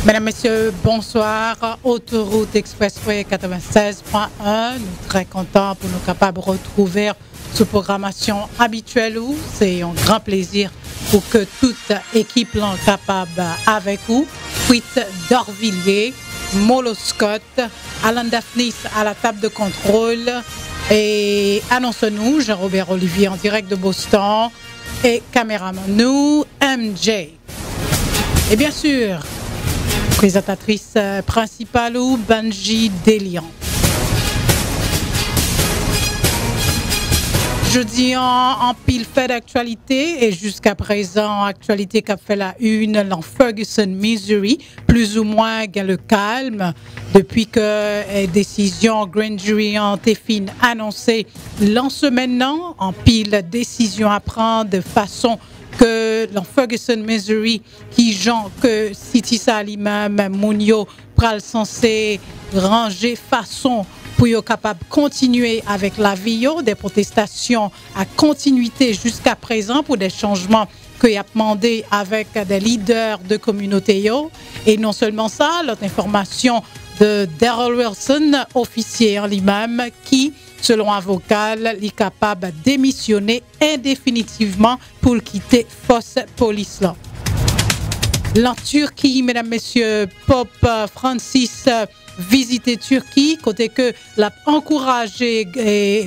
Mesdames, Messieurs, bonsoir. Autoroute Expressway 96.1. Nous sommes très contents pour nous capables de retrouver cette programmation habituelle. C'est un grand plaisir pour que toute équipe soit capable avec vous. Fuite d'Orvilliers, Molo Scott, Alan Daphnis à la table de contrôle. Et annonce-nous, Jean-Robert Olivier en direct de Boston. Et caméraman, nous, MJ. Et bien sûr, présentatrice principale ou Banji Delian. Jeudi en pile fait d'actualité et jusqu'à présent, actualité qui a fait la une dans Ferguson, Missouri, plus ou moins le calme depuis que décision grand jury en Téfine annoncée lance maintenant en pile décision à prendre de façon que dans Ferguson, Missouri, qui genre que City Salimam, Mounio, pral censé ranger façon pour être capable de continuer avec la vie, des protestations à continuité jusqu'à présent pour des changements qu'il a demandé avec des leaders de communauté. Et non seulement ça, l'autre information de Daryl Wilson, officier en lui-même, qui, selon un vocal, est capable de démissionner indéfinitivement pour quitter force police là. En Turquie, mesdames, messieurs, Pope Francis visiter Turquie, côté que l'a encouragé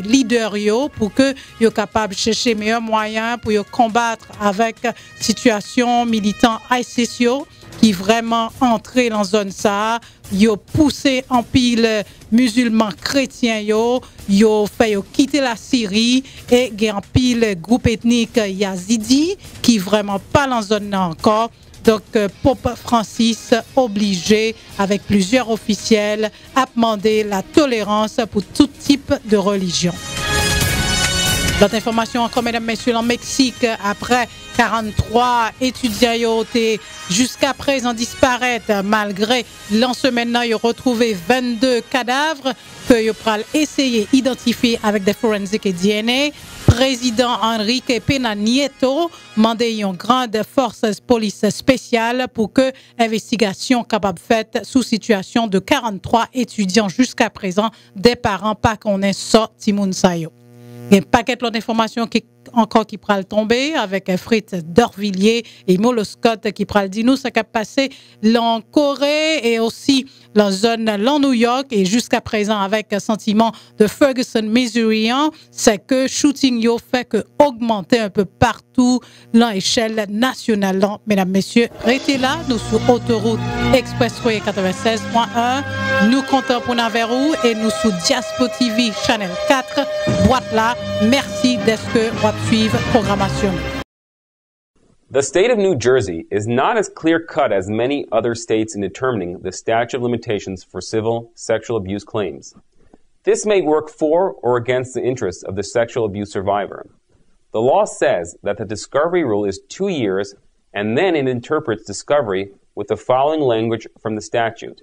leader yo pour que yo capable de chercher meilleurs moyens pour yo combattre avec situation militant ISIS yo qui vraiment entré dans zone ça, yo poussé en pile musulmans chrétiens yo fait yo quitter la Syrie et il y a un pile groupe ethnique yazidi qui vraiment pas dans zone là encore. Donc, Pope Francis obligé, avec plusieurs officiels, à demander la tolérance pour tout type de religion. L'autre information encore, mesdames, messieurs, en Mexique, après 43 étudiants été jusqu'à présent disparaître, malgré l'ensemenement, ils ont retrouvé 22 cadavres que ils ont essayé d'identifier avec des forensiques et DNA. Président Enrique Pena Nieto mandé une grande force police spéciale pour que l'investigation capable faite sous situation de 43 étudiants jusqu'à présent, des parents pas qu'on ait sorti Mounsayo. Il y a un paquet d'informations qui encore qui pral tomber avec Fritz d'Orvilliers et Molo Scott qui pral dire nous ça qui a passé en Corée et aussi la zone en New York et jusqu'à présent avec un sentiment de Ferguson, Missouri, c'est que shooting yo fait que augmenter un peu partout l'échelle nationale. Mesdames, messieurs, restez là, nous sur autoroute Expressway 96.1, nous comptons pour Navarro et nous sur Diaspo TV Channel 4, boîte là, merci d'être que suivre programmation. The state of New Jersey is not as clear-cut as many other states in determining the statute of limitations for civil sexual abuse claims. This may work for or against the interests of the sexual abuse survivor. The law says that the discovery rule is 2 years, and then it interprets discovery with the following language from the statute.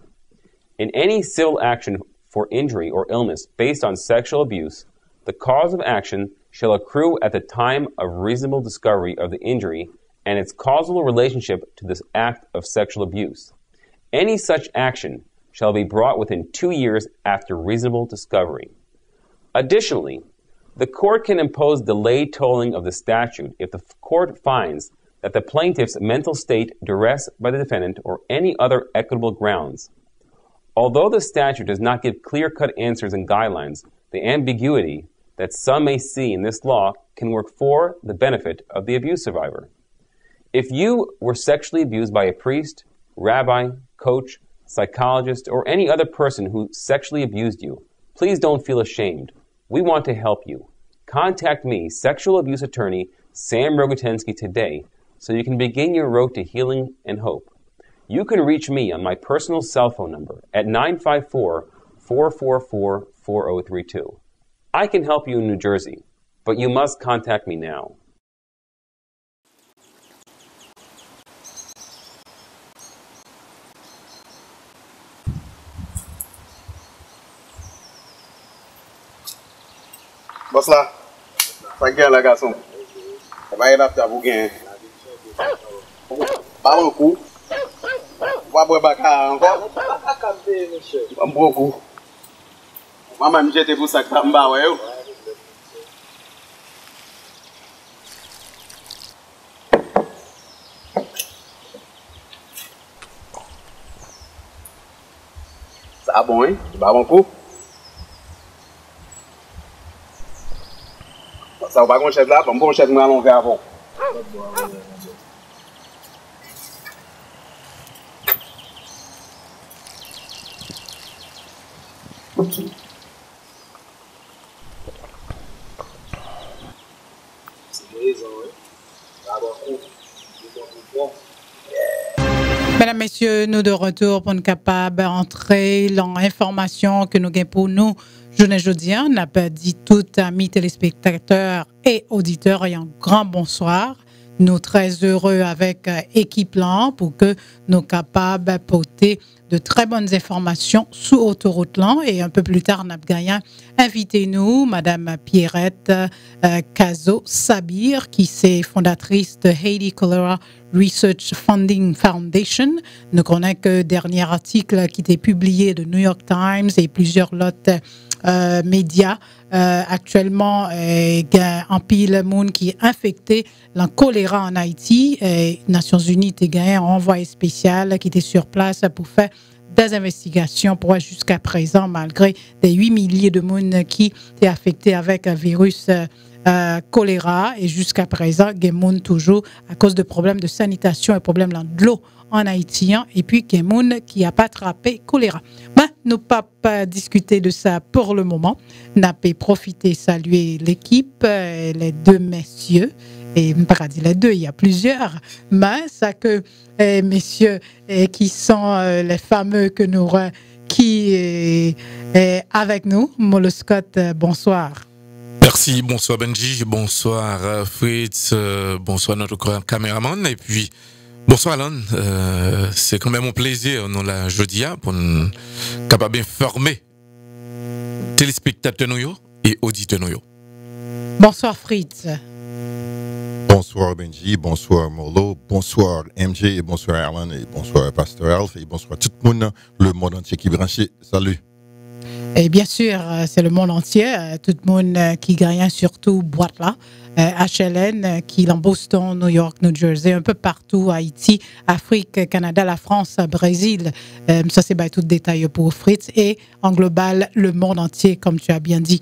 In any civil action for injury or illness based on sexual abuse, the cause of action shall accrue at the time of reasonable discovery of the injury and its causal relationship to this act of sexual abuse. Any such action shall be brought within 2 years after reasonable discovery. Additionally, the court can impose delayed tolling of the statute if the court finds that the plaintiff's mental state duress by the defendant or any other equitable grounds. Although the statute does not give clear-cut answers and guidelines, the ambiguity that some may see in this law can work for the benefit of the abuse survivor. If you were sexually abused by a priest, rabbi, coach, psychologist, or any other person who sexually abused you, please don't feel ashamed. We want to help you. Contact me, sexual abuse attorney Sam Rogotensky, today so you can begin your road to healing and hope. You can reach me on my personal cell phone number at 954-444-4032. I can help you in New Jersey, but you must contact me now. Boss là, ça gagne la garçon. On va y adapter à vous gagner. Pas un coup. Wa boire baka encore. Beaucoup. Maman me jette pour ça que m'ba ouais. Ça bon hein? Ba bon coup. Ça va pas qu'on chèque là, bon chèque moi allons vers avant. Mesdames, Messieurs, nous de retour pour nous capables d'entrer dans l'information que nous avons pour nous. Journée jeudi, on n'a pas dit tout amis téléspectateurs et auditeurs et un grand bonsoir. Nous très heureux avec équipe là pour que nous capables de porter de très bonnes informations sous autoroute là et un peu plus tard on a gagné invitez-nous Madame Pierrette Cazo Sabir qui est fondatrice de Haiti Cholera Research Funding Foundation. Nous connaissons que dernier article qui était publié de New York Times et plusieurs autres médias actuellement il y a un pile monde qui est infecté la choléra en Haïti et Nations Unies a gagné un envoyé spécial qui était sur place pour faire des investigations pour jusqu'à présent malgré des 8 milliers de monde qui étaient affectés avec un virus choléra et jusqu'à présent il y a monde toujours à cause de problèmes de sanitation et problèmes de l'eau en haïtien et puis qu'il y a des gens qui n'a pas attrapé choléra. Mais nous pas discuter de ça pour le moment. N'a pas profité saluer l'équipe, les deux messieurs et pas dire les deux, il y a plusieurs. Mais ça que messieurs qui sont les fameux que nous qui est avec nous. Molo Scott, bonsoir. Merci, bonsoir Benji, bonsoir Fritz, bonsoir notre caméraman et puis bonsoir Alan, c'est quand même un plaisir nous la jeudi pour nous capable d'informer téléspectateurs nous et auditeurs nous. Bonsoir Fritz. Bonsoir Benji, bonsoir Molo, bonsoir MJ et bonsoir Alan et bonsoir Pasteur Alf et bonsoir tout le monde, le monde entier qui est branché. Salut. Et bien sûr, c'est le monde entier, tout le monde qui gagne surtout boîte là. HLN qui est en Boston, New York, New Jersey, un peu partout, Haïti, Afrique, Canada, la France, Brésil. Ça, c'est tout détail pour Fritz. Et en global, le monde entier, comme tu as bien dit.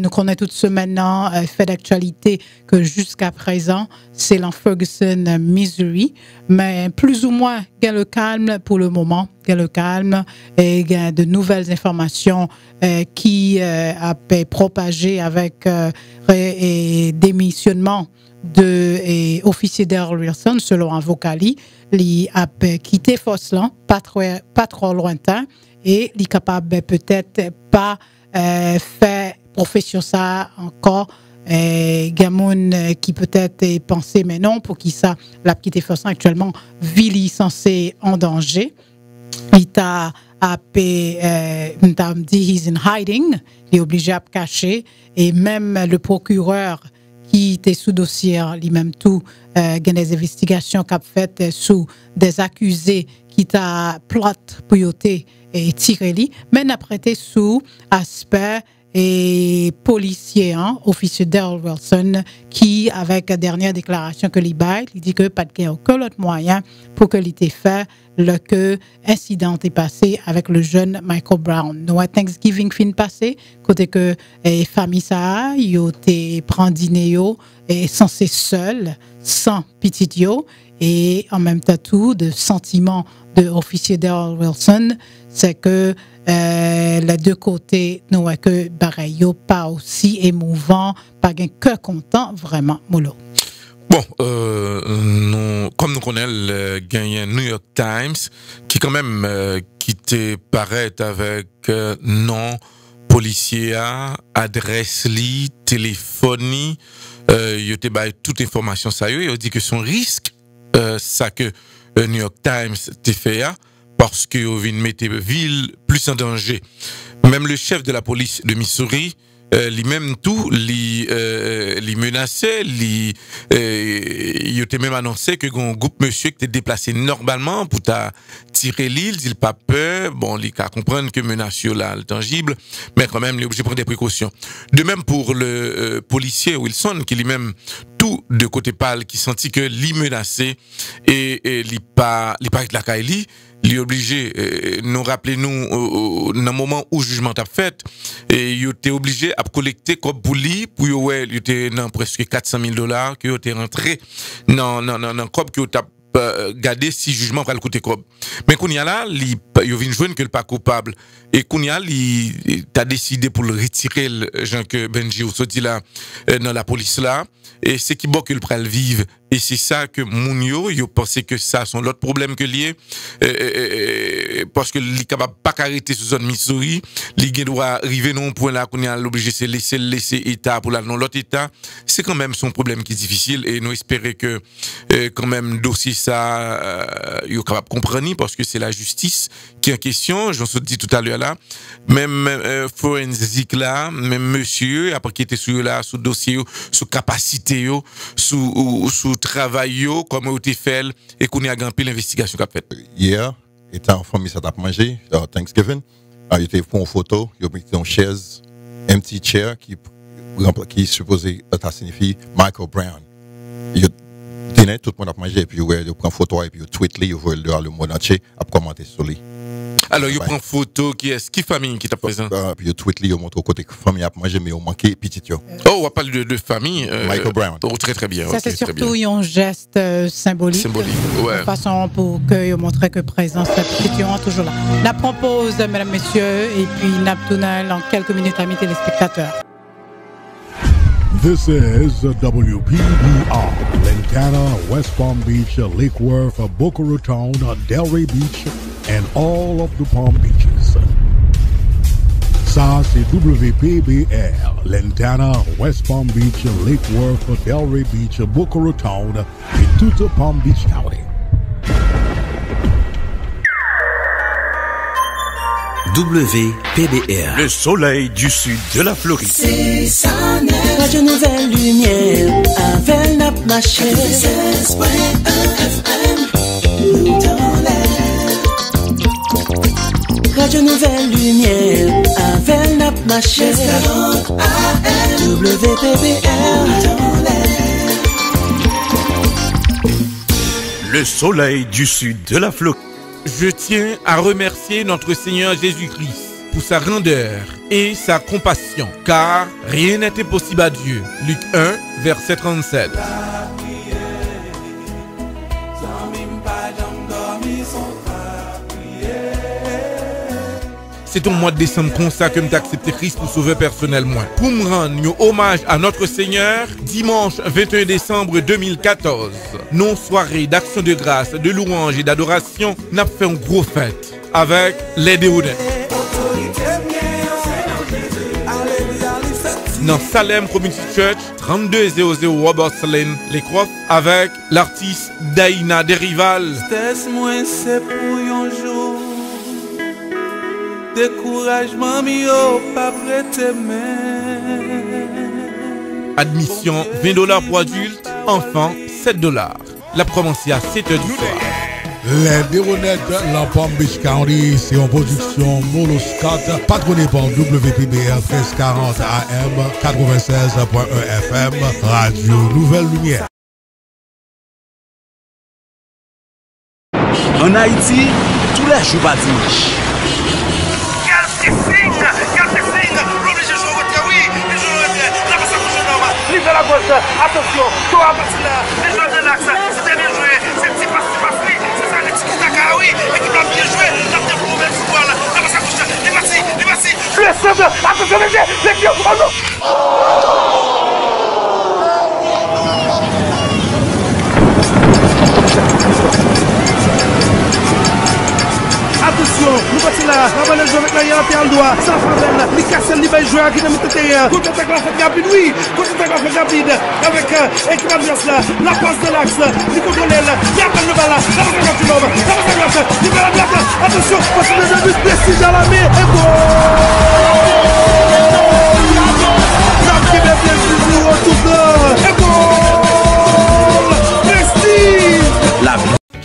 Nous connaissons toute ce maintenant fait d'actualité que jusqu'à présent, c'est l'en Ferguson, Missouri. Mais plus ou moins, il y a le calme pour le moment. Il y a le calme et il y a de nouvelles informations qui a propagé avec et démissionnement de officier Daryl Wilson, selon un vocali. Il a quitté Foslan, pas trop lointain, et il est capable peut-être pas faire profession ça encore. Gamon qui peut-être pensé mais non pour qui ça la petite façon actuellement Vili censé en danger il t'a dit he's in hiding il est obligé à cacher et même le procureur qui était sous dossier lui-même tout il y a des investigations qu'a faites sous des accusés qui t'a plot pour yoter et tirer lui mais n'a prêté sous aspect et policier, officier Daryl Wilson, qui, avec la dernière déclaration que il dit que pas de aucun autre moyen pour que l'ait fait le que incident est passé avec le jeune Michael Brown. Nous, à Thanksgiving fin passé, côté que famille ça, yo te prend dîner et censé seul, sans petit yo, et en même temps tout de sentiment de officier Daryl Wilson, c'est que les deux côtés, nous que pareil, pas aussi émouvant, pas qu'un cœur content, vraiment, Molo. Bon, comme nous connaissons le gagnant New York Times, qui quand même qui te paraît avec nom policier, adresse li, téléphonie, il te baille toute information ça y est, il dit que son risque, ça que New York Times te fait parce que vient mettre ville plus en danger. Même le chef de la police de Missouri, lui-même tout, lui menaçait, il était même annoncé que un groupe monsieur qui était déplacé normalement pour tirer l'île, il pas peur, bon, il a comprendre que menace là, le tangible, mais quand même, il est obligé de prendre des précautions. De même pour le policier Wilson, qui lui-même tout de côté pâle, qui sentit que l'y menacé et il pas avec la Kaili, il est obligé nous rappeler nous dans le moment où le jugement a fait et il était obligé à collecter comme pour lui pour il était dans presque $400,000 qui était rentré dans comme qui a garder si jugement va le coûter comme mais Kounia là il vient joindre que le pas coupable et Kounia il t'a décidé pour le retirer Jean que Benji ou sorti là dans la police là et c'est qui bon que le pral vivre et c'est ça que Mounio yo pensait que ça sont l'autre problème que lié parce que il capable pas arrêter sous zone Missouri il doit arriver non point là qu'on a l'obligé c'est laisser état pour la non l'autre état c'est quand même son problème qui est difficile et nous espérer que quand même dossier ça yo capable comprendre parce que c'est la justice qui est en question j'en dit tout à l'heure là même forensique là même monsieur après qui était sur là sous dossier sous capacité sous travail comme on été fait et qu'on a gagné l'investigation qu'a fait. Hier, étant en famille ça t'a mangé Thanksgiving, il était pour une photo, il a mis une chaise, un petit chair qui supposé signifier Michael Brown. Il tenait tout le monde a mangé et puis il prend photo et puis il tweet il voit le monde entier a commenter sur lui. Alors, il prend photo, qui famille qui t'a présent? Puis il tweet, il montre au côté famille a mangé, mais il manqué petit. Oh, on parle de famille. Michael Brown. Oh, très très bien. Ça, c'est surtout un geste symbolique. Symbolique, ouais. De façon pour que montrer que présence est toujours là. La propose, mesdames, messieurs, et puis Naptounal en quelques minutes, amis téléspectateurs. This is WPBR, Lantana, West Palm Beach, Lake Worth, Boca Raton, Delray Beach, and all of the Palm Beaches. Ça, c'est WPBR, Lantana, West Palm Beach, Lake Worth, Delray Beach, Boca Raton, et toute Palm Beach County. WPBR. Le soleil du sud de la Floride. C'est ça, Radio Nouvelle Lumière, avec Nap Maché. 96.1 FM, nous dans l'air. Radio Nouvelle Lumière, avec Nap Maché. 40 AM, WPBR, dans l'air. Le soleil du sud de la Floride. Je tiens à remercier notre Seigneur Jésus-Christ pour sa grandeur et sa compassion, car rien n'était possible à Dieu. Luc 1, verset 37. C'est au mois de décembre comme ça que j'ai accepté Christ pour sauver personnellement. Pour me rendre un hommage à notre Seigneur, dimanche 21 décembre 2014, non soirée d'action de grâce, de louange et d'adoration, n'a fait une grosse fête avec les Déodets. Dans Salem Community Church, 3200 Roberts Lane, Les Crofts, avec l'artiste Daïna Derival. Découragement mio pas prêté main. Admission $20 pour adultes, enfants $7. La commencé à 7h du soir. Les Déronettes, la Palm Beach County, c'est en production Molo Scott, patronné par WPBR 1340 AM, 96.1 FM, Radio Nouvelle Lumière. En Haïti, tous les jours à dimanche. La gauche, attention, tout à partir là, les joueurs de l'axe, c'est bien joué, c'est petit pas free, c'est ça le petit Taka, oui, équipe a bien joué, la bien pour le football, la passe à gauche, il est parti, le centre, attention les pieds, oh non. Attention, nous passons là, avant le jeu avec la Yara Pierre Aldoua, sans Favel, les Cassel, les belles joueurs qui n'aiment pas derrière, contre-attaque la fête rapide, oui, contre-attaque la fête rapide, avec équipe adverse là, la passe de l'axe, les contrôles, il y a pas de balle là, la passe à gauche, la passe à gauche, il va la blague, attention, passe le début, précis à la main, et bon!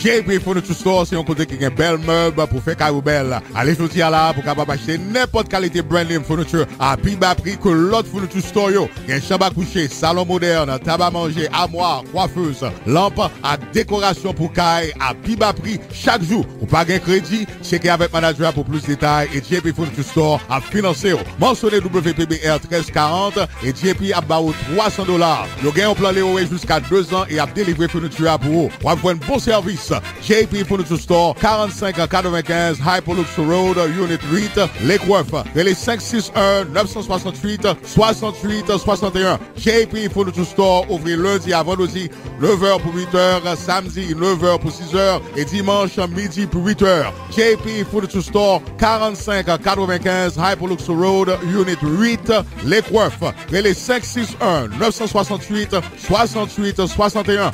JP Furniture Store, c'est un côté qui a un bel meuble pour faire carreau belle. Allez sortir là pour capable acheter n'importe qualité brand name furniture à plus bas prix que l'autre Furniture Store yo. Il y a chambre à coucher, salon moderne, table à manger, armoire, coiffeuse, lampe à décoration pour caille à plus bas prix chaque jour. Ou pas gain crédit, checkez avec manager pour plus de détails et JP Furniture Store à financer. Mentionnez WPBR 1340 et JP a bas $300. Yo gain un plan Léo jusqu'à 2 ans et a délivré furniture pour vous. Pour avoir un bon service, JP Furniture Store, 4595 Hyperlux Road, Unit 8, Lakeworth. Les 561-968-68-61. JP Furniture Store, ouvert lundi à vendredi, 9h pour 8h, samedi 9h pour 6h et dimanche midi pour 8h. JP Furniture Store, 4595 Hyperlux Road, Unit 8, Lakeworth. Les 561-968-68-61.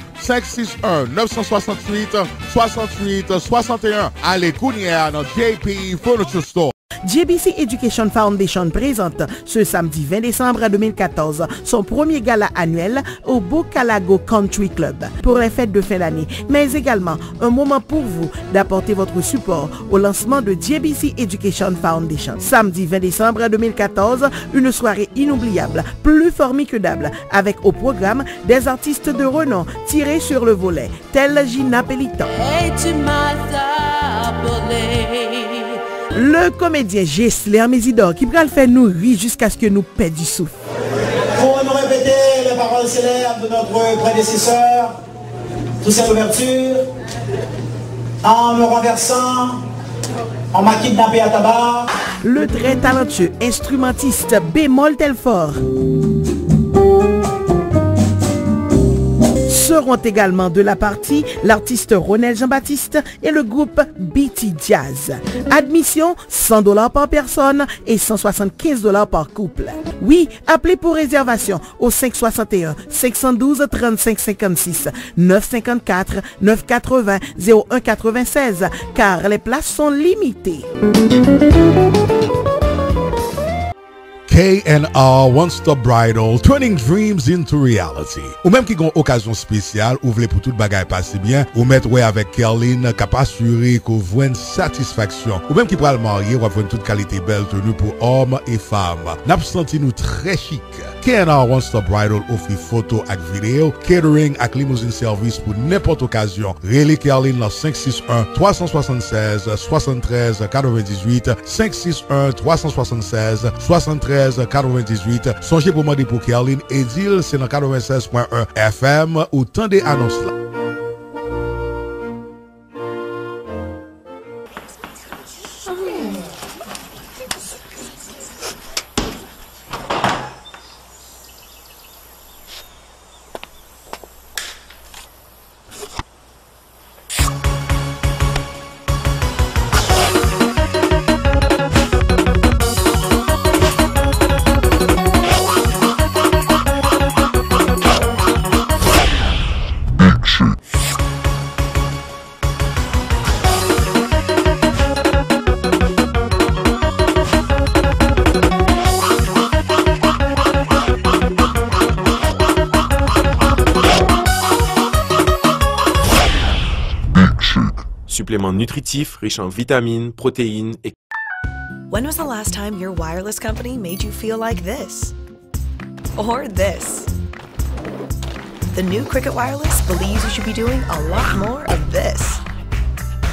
561-968-68-61. Allez, Kounia dans JP Furniture Store. JBC Education Foundation présente ce samedi 20 décembre 2014 son premier gala annuel au Bocalago Country Club pour les fêtes de fin d'année, mais également un moment pour vous d'apporter votre support au lancement de JBC Education Foundation. Samedi 20 décembre 2014, une soirée inoubliable, plus formidable, avec au programme des artistes de renom tirés sur le volet, tels Gina Pellitan. Le comédien Gessler Mésidor qui va le faire nous rire jusqu'à ce que nous perdons du souffle. Pour nous répéter les paroles célèbres de notre prédécesseur, sous cette ouverture, en me renversant, on m'a kidnappé à tabac. Le très talentueux instrumentiste Bémol Telfort. Seront également de la partie l'artiste Ronel Jean-Baptiste et le groupe BT Jazz. Admission $100 par personne et $175 par couple. Oui, appelez pour réservation au 561 512 35 56 954 980 01 96 car les places sont limitées. K&R One Stop Bridal, turning dreams into reality. Ou même qui ont occasion spéciale, ou voulez pour toute bagaille passer bien, ou mettre ouais avec Kerline, cap assurer qu'on voit une satisfaction. Ou même qui pourra le marier, ou avoir toute qualité belle tenue pour hommes et femmes. N'a pas senti nous très chic. K&R One Stop Bridal offre photos et vidéos, catering et limousine service pour n'importe occasion. Relais Kerline dans 561 376 73 98 561 376 73 98. Songez pour demander pour Kerline et dire c'est dans 96.1 FM ou tant des annonces là. Supplément nutritif riche en vitamines, protéines et... When was the last time your wireless company made you feel like this? Or this? The new Cricket Wireless believes you should be doing a lot more of this.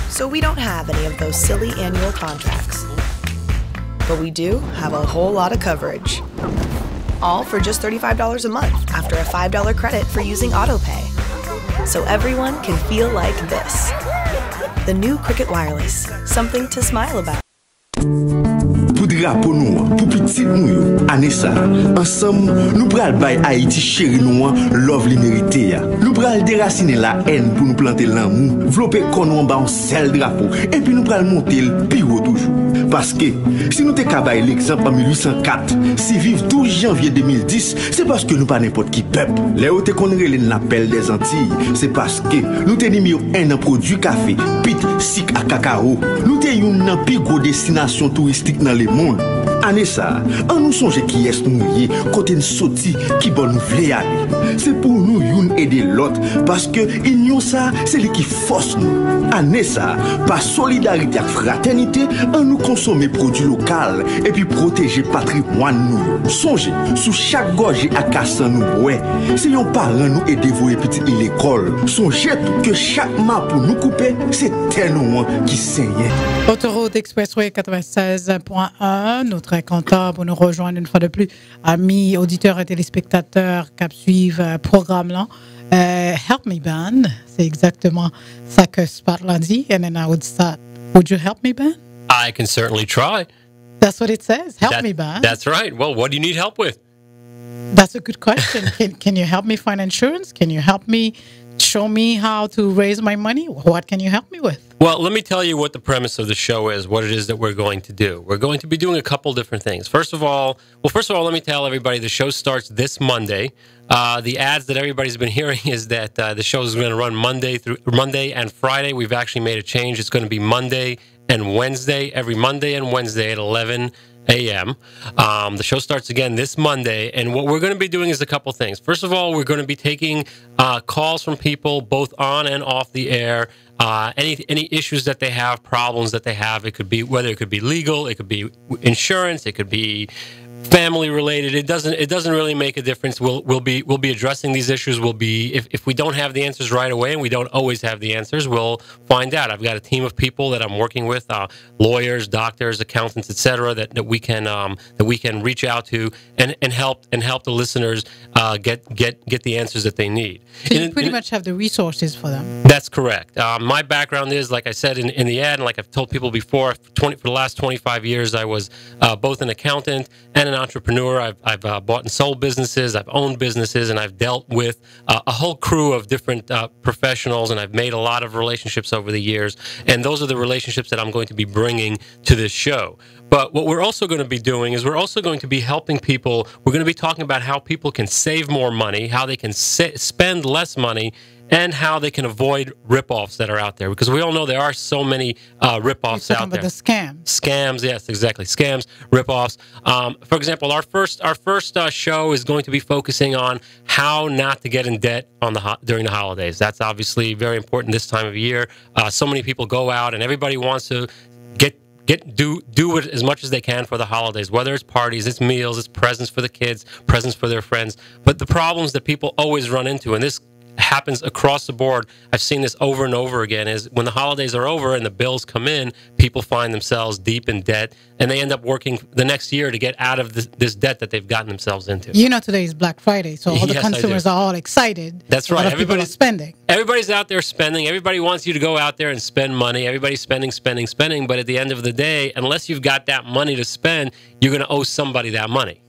So we don't have any of those silly annual contracts. But we do have a whole lot of coverage. All for just $35 a month after a $5 credit for using AutoPay. So everyone can feel like this. The new Cricket Wireless, something to smile about. Pour drapeau nous, pour petit nous, Anessa, ensemble, nous pral bay Haïti chéri nous, love li mérité. Nous pral déraciner la haine pour nous planter l'amour, développer qu'on en bas un seul drapeau, et puis nous pral monter le plus haut toujours. Parce que, si nous te cabaye l'exemple en 1804, si vive 12 janvier 2010, c'est parce que nous pas n'importe qui peuple. Les hautes qu'on relève l'appel des Antilles, c'est parce que nous te numéro 1 en produit café, pit, sic à cacao. Nous te une plus gros destination touristique dans le monde. Année ça, on nous songe qui est nous y, côté nous sorti, qui bon nous vle aller. C'est pour nous youn aider l'autre, parce que union ça, c'est lui qui force nous. Année ça, par solidarité et fraternité, on nous consommer produits locaux et puis protéger patrimoine nous. Songez, sous chaque gorge à casser nous, ouais. Si yon parent nous aider vous et petit l'école, songez que chaque map pour nous couper, c'est tellement qui saigne. Autoroute Expressway 96.1, nous très contents pour nous rejoindre une fois de plus, amis, auditeurs et téléspectateurs qui suivent le programme là. Help Me Band, c'est exactement ça que Spotland dit. And then I would start, would you help me, Ben? I can certainly try. That's what it says, help me, Ben. That's right. Well, what do you need help with? That's a good question. Can you help me find insurance? Can you help me show me how to raise my money? What can you help me with? Well, let me tell you what the premise of the show is, what it is that we're going to do. We're going to be doing a couple different things. First of all, let me tell everybody the show starts this Monday. The ads that everybody's been hearing is that the show is going to run Monday and Friday. We've actually made a change. It's going to be Monday and Wednesday, every Monday and Wednesday at 11 a.m. The show starts again this Monday, and what we're going to be doing is a couple things. First of all, we're going to be taking calls from people both on and off the air. Any issues that they have, problems that they have. It could be whether it could be legal, it could be insurance, it could be family related. It doesn't really make a difference. We'll be addressing these issues. We'll be if we don't have the answers right away, and we don't always have the answers, we'll find out. I've got a team of people that I'm working with, lawyers, doctors, accountants, etc. That we can reach out to and help the listeners get the answers that they need. So you pretty much have the resources for them. That's correct. My background is, like I said in the ad, and like I've told people before, for the last 25 years, I was both an accountant and an entrepreneur. I've bought and sold businesses, I've owned businesses, and I've dealt with a whole crew of different professionals, and I've made a lot of relationships over the years, and those are the relationships that I'm going to be bringing to this show. But what we're also going to be doing is we're also going to be helping people. We're going to be talking about how people can save more money, how they can spend less money, and how they can avoid ripoffs that are out there. Because we all know there are so many ripoffs out there. The scams. Scams, yes, exactly. Scams, ripoffs. For example, our first show is going to be focusing on how not to get in debt during the holidays. That's obviously very important this time of year. So many people go out, and everybody wants to do it as much as they can for the holidays, whether it's parties, it's meals, it's presents for the kids, presents for their friends. But the problems that people always run into, and this happens across the board, I've seen this over and over again, is when the holidays are over and the bills come in, people find themselves deep in debt, and they end up working the next year to get out of this debt that they've gotten themselves into. You know, today is Black Friday, so all the consumers are all excited. That's right. A lot of people are spending. Everybody's out there spending. Everybody wants you to go out there and spend money. Everybody's spending. But at the end of the day, unless you've got that money to spend, you're going to owe somebody that money.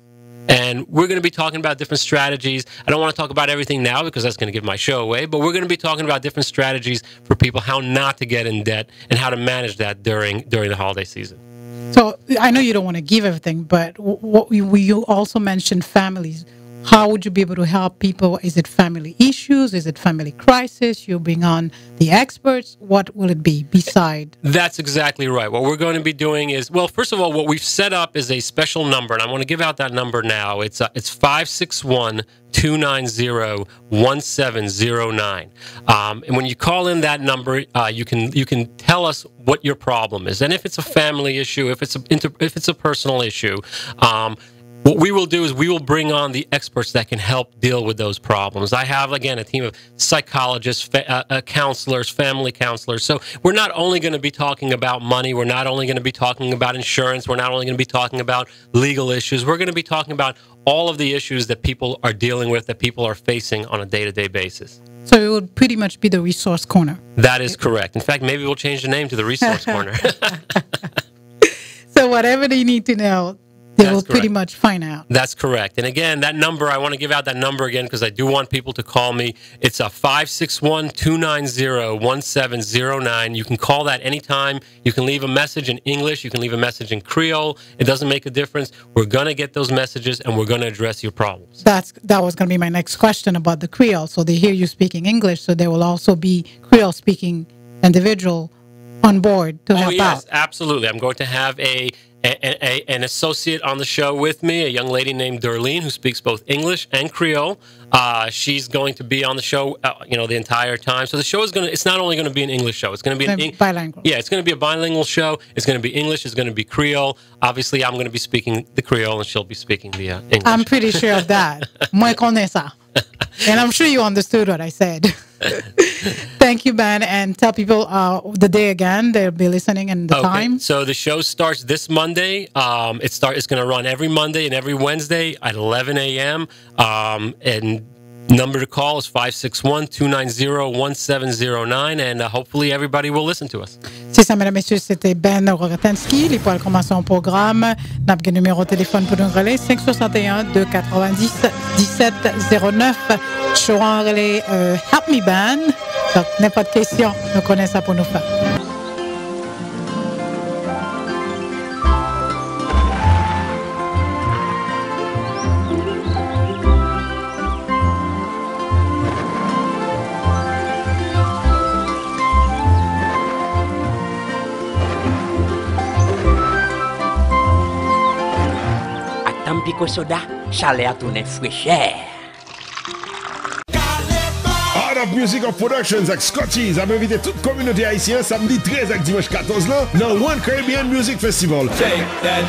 And we're going to be talking about different strategies. I don't want to talk about everything now because that's going to give my show away, but we're going to be talking about different strategies for people, how not to get in debt and how to manage that during the holiday season. So I know you don't want to give everything, but you also mentioned families. How would you be able to help people? Is it family issues? Is it family crisis? You bring on the experts. What will it be beside? That's exactly right. What we're going to be doing is, well, first of all, what we've set up is a special number, and I want to give out that number now. It's 561-290-1709. And when you call in that number, you can tell us what your problem is, and if it's a family issue, if it's a personal issue. What we will do is we will bring on the experts that can help deal with those problems. I have, again, a team of psychologists, counselors, family counselors. So we're not only going to be talking about money. We're not only going to be talking about insurance. We're not only going to be talking about legal issues. We're going to be talking about all of the issues that people are dealing with, that people are facing on a day-to-day basis. So it would pretty much be the Resource Corner. That is correct. In fact, maybe we'll change the name to the Resource Corner. So whatever they need to know, they will pretty much find out. That's correct. And again, that number, I want to give out that number again because I do want people to call me. It's a 561-290-1709. You can call that anytime. You can leave a message in English. You can leave a message in Creole. It doesn't make a difference. We're going to get those messages, and we're going to address your problems. That was going to be my next question about the Creole. So they hear you speaking English, so there will also be Creole-speaking individual on board to help yes, out. Absolutely. I'm going to have an associate on the show with me, a young lady named Darlene, who speaks both English and Creole. She's going to be on the show, the entire time. So the show is it's not only going to be an English show, it's going to be bilingual. Yeah, it's going to be a bilingual show. It's going to be English, it's going to be Creole. Obviously, I'm going to be speaking the Creole and she'll be speaking the English. I'm pretty sure of that. Moi connais ça. And I'm sure you understood what I said. Thank you, Ben, and tell people the day again. They'll be listening and the time. So the show starts this Monday. It's going to run every Monday and every Wednesday at 11 a.m. And number to call is 561-290-1709, and hopefully everybody will listen to us. C'est ça, mesdames et messieurs, c'était Ben Rogatansky. Les poils commencent son programme. N'a pas numéro de téléphone pour nous relayer 561-290-1709. Show en relais Help Me Ben. Donc, n'importe question, nous connaissons ça pour nous faire. Pico soda, chalet à tourner fraîcheur. Art of Music of Productions avec Scotties a invité toute communauté haïtienne samedi 13 et dimanche 14 là dans One Caribbean Music Festival.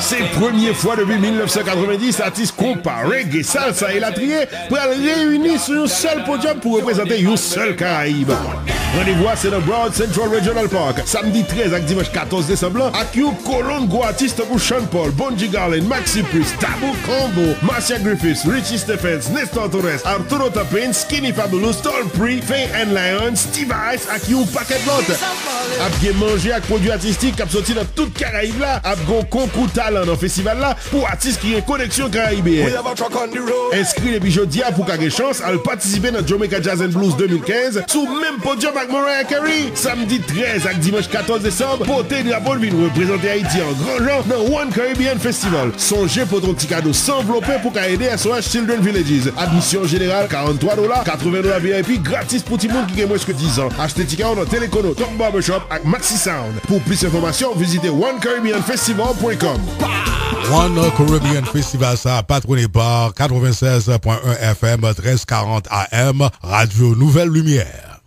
C'est la première fois depuis 1990 artistes compas, reggae, salsa et latrier pour réunir sur un seul podium pour représenter une seule Caraïbe. Rendez-vous c'est dans Broad Central Regional Park samedi 13 et dimanche 14 décembre avec une colonne de artistes pour Sean Paul, Bonji Garland, Maxi Priest, Taboo Combo, Marcia Griffiths, Richie Stephens, Nestor Torres, Arturo Tapin, Skinny Fabulous, Tall Pre, Faye and Lion, Steve Ice avec un paquet de l'autre. Après manger avec produits artistiques qui sorti dans toute Caraïbe là, après un concours talent dans le festival là pour artistes qui ont une connexion caribéenne. Inscrit les bijoutiers pour qu'il ait chance à participer dans Jamaica Jazz and Blues 2015 sous même podium avec Mariah Carey. Samedi 13 et dimanche 14 décembre, portez drapeau vient représenter Haïti en grand genre dans One Caribbean Festival. Songez pour ton petit cadeau s'envelopper pour aider à SOS Children Villages. Admission générale $43, $80 VIP gratis pour tout le monde qui a moins que 10 ans. Achetez ticket dans Télécono, Top Barbershop avec Maxi Sound. Pour plus d'informations, visitez onecaribbeanfestival.com. One Caribbean Festival, ça patronné par 96.1 FM, 1340 AM, Radio Nouvelle Lumière.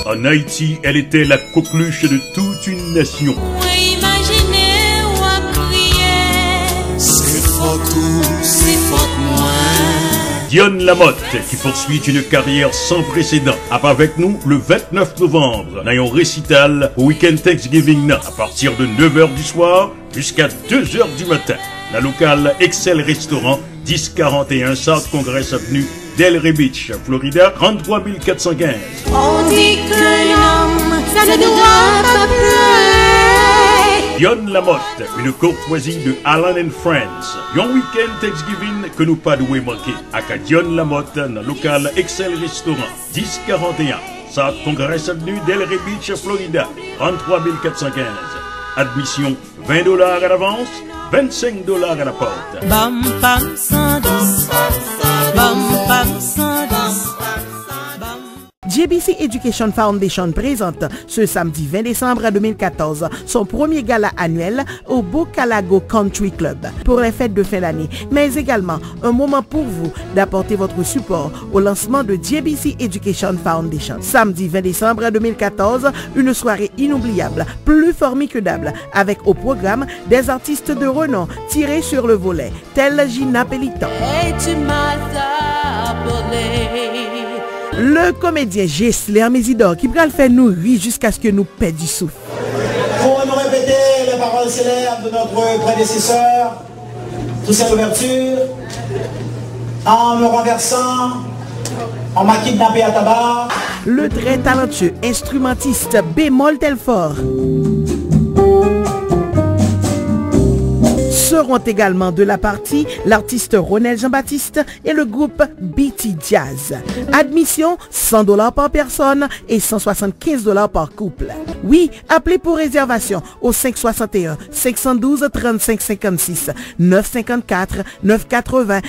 En Haïti, elle était la coqueluche de toute une nation. Dionne Lamotte, qui poursuit une carrière sans précédent, avec nous le 29 novembre, dans un récital au week-end Thanksgiving à partir de 9h du soir jusqu'à 2h du matin. La locale Excel Restaurant, 1041 South Congress Avenue, Delray Beach, Florida, 33 415. On dit que l'homme, ça ne doit pas pleurer. Dionne Lamotte, une courtoisie de Alan and Friends. Un week-end Thanksgiving que nous pas doué manquer. À Dionne Lamotte, dans le local Excel Restaurant, 1041 South Congress Avenue, Delray Beach, Florida, 33 415. Admission $20 à l'avance, $25 à la porte. Bam pam sandis, bam pam sandis. JBC Education Foundation présente ce samedi 20 décembre 2014 son premier gala annuel au Beau-Calago Country Club pour les fêtes de fin d'année, mais également un moment pour vous d'apporter votre support au lancement de JBC Education Foundation. Samedi 20 décembre 2014, une soirée inoubliable, plus formidable, avec au programme des artistes de renom tirés sur le volet, tels Gina Pelliton. Hey, tu m'as appelé. Le comédien Gessler Mésidor qui va le faire nous rire jusqu'à ce que nous perdons du souffle. Pour nous répéter les paroles célèbres de notre prédécesseur, sous cette ouverture, en me renversant, on m'a kidnappé à tabac. Le très talentueux instrumentiste Bémol Telfort. Seront également de la partie l'artiste Ronel Jean-Baptiste et le groupe BT Jazz. Admission $100 par personne et $175 par couple. Oui, appelez pour réservation au 561 512 35 56 954 980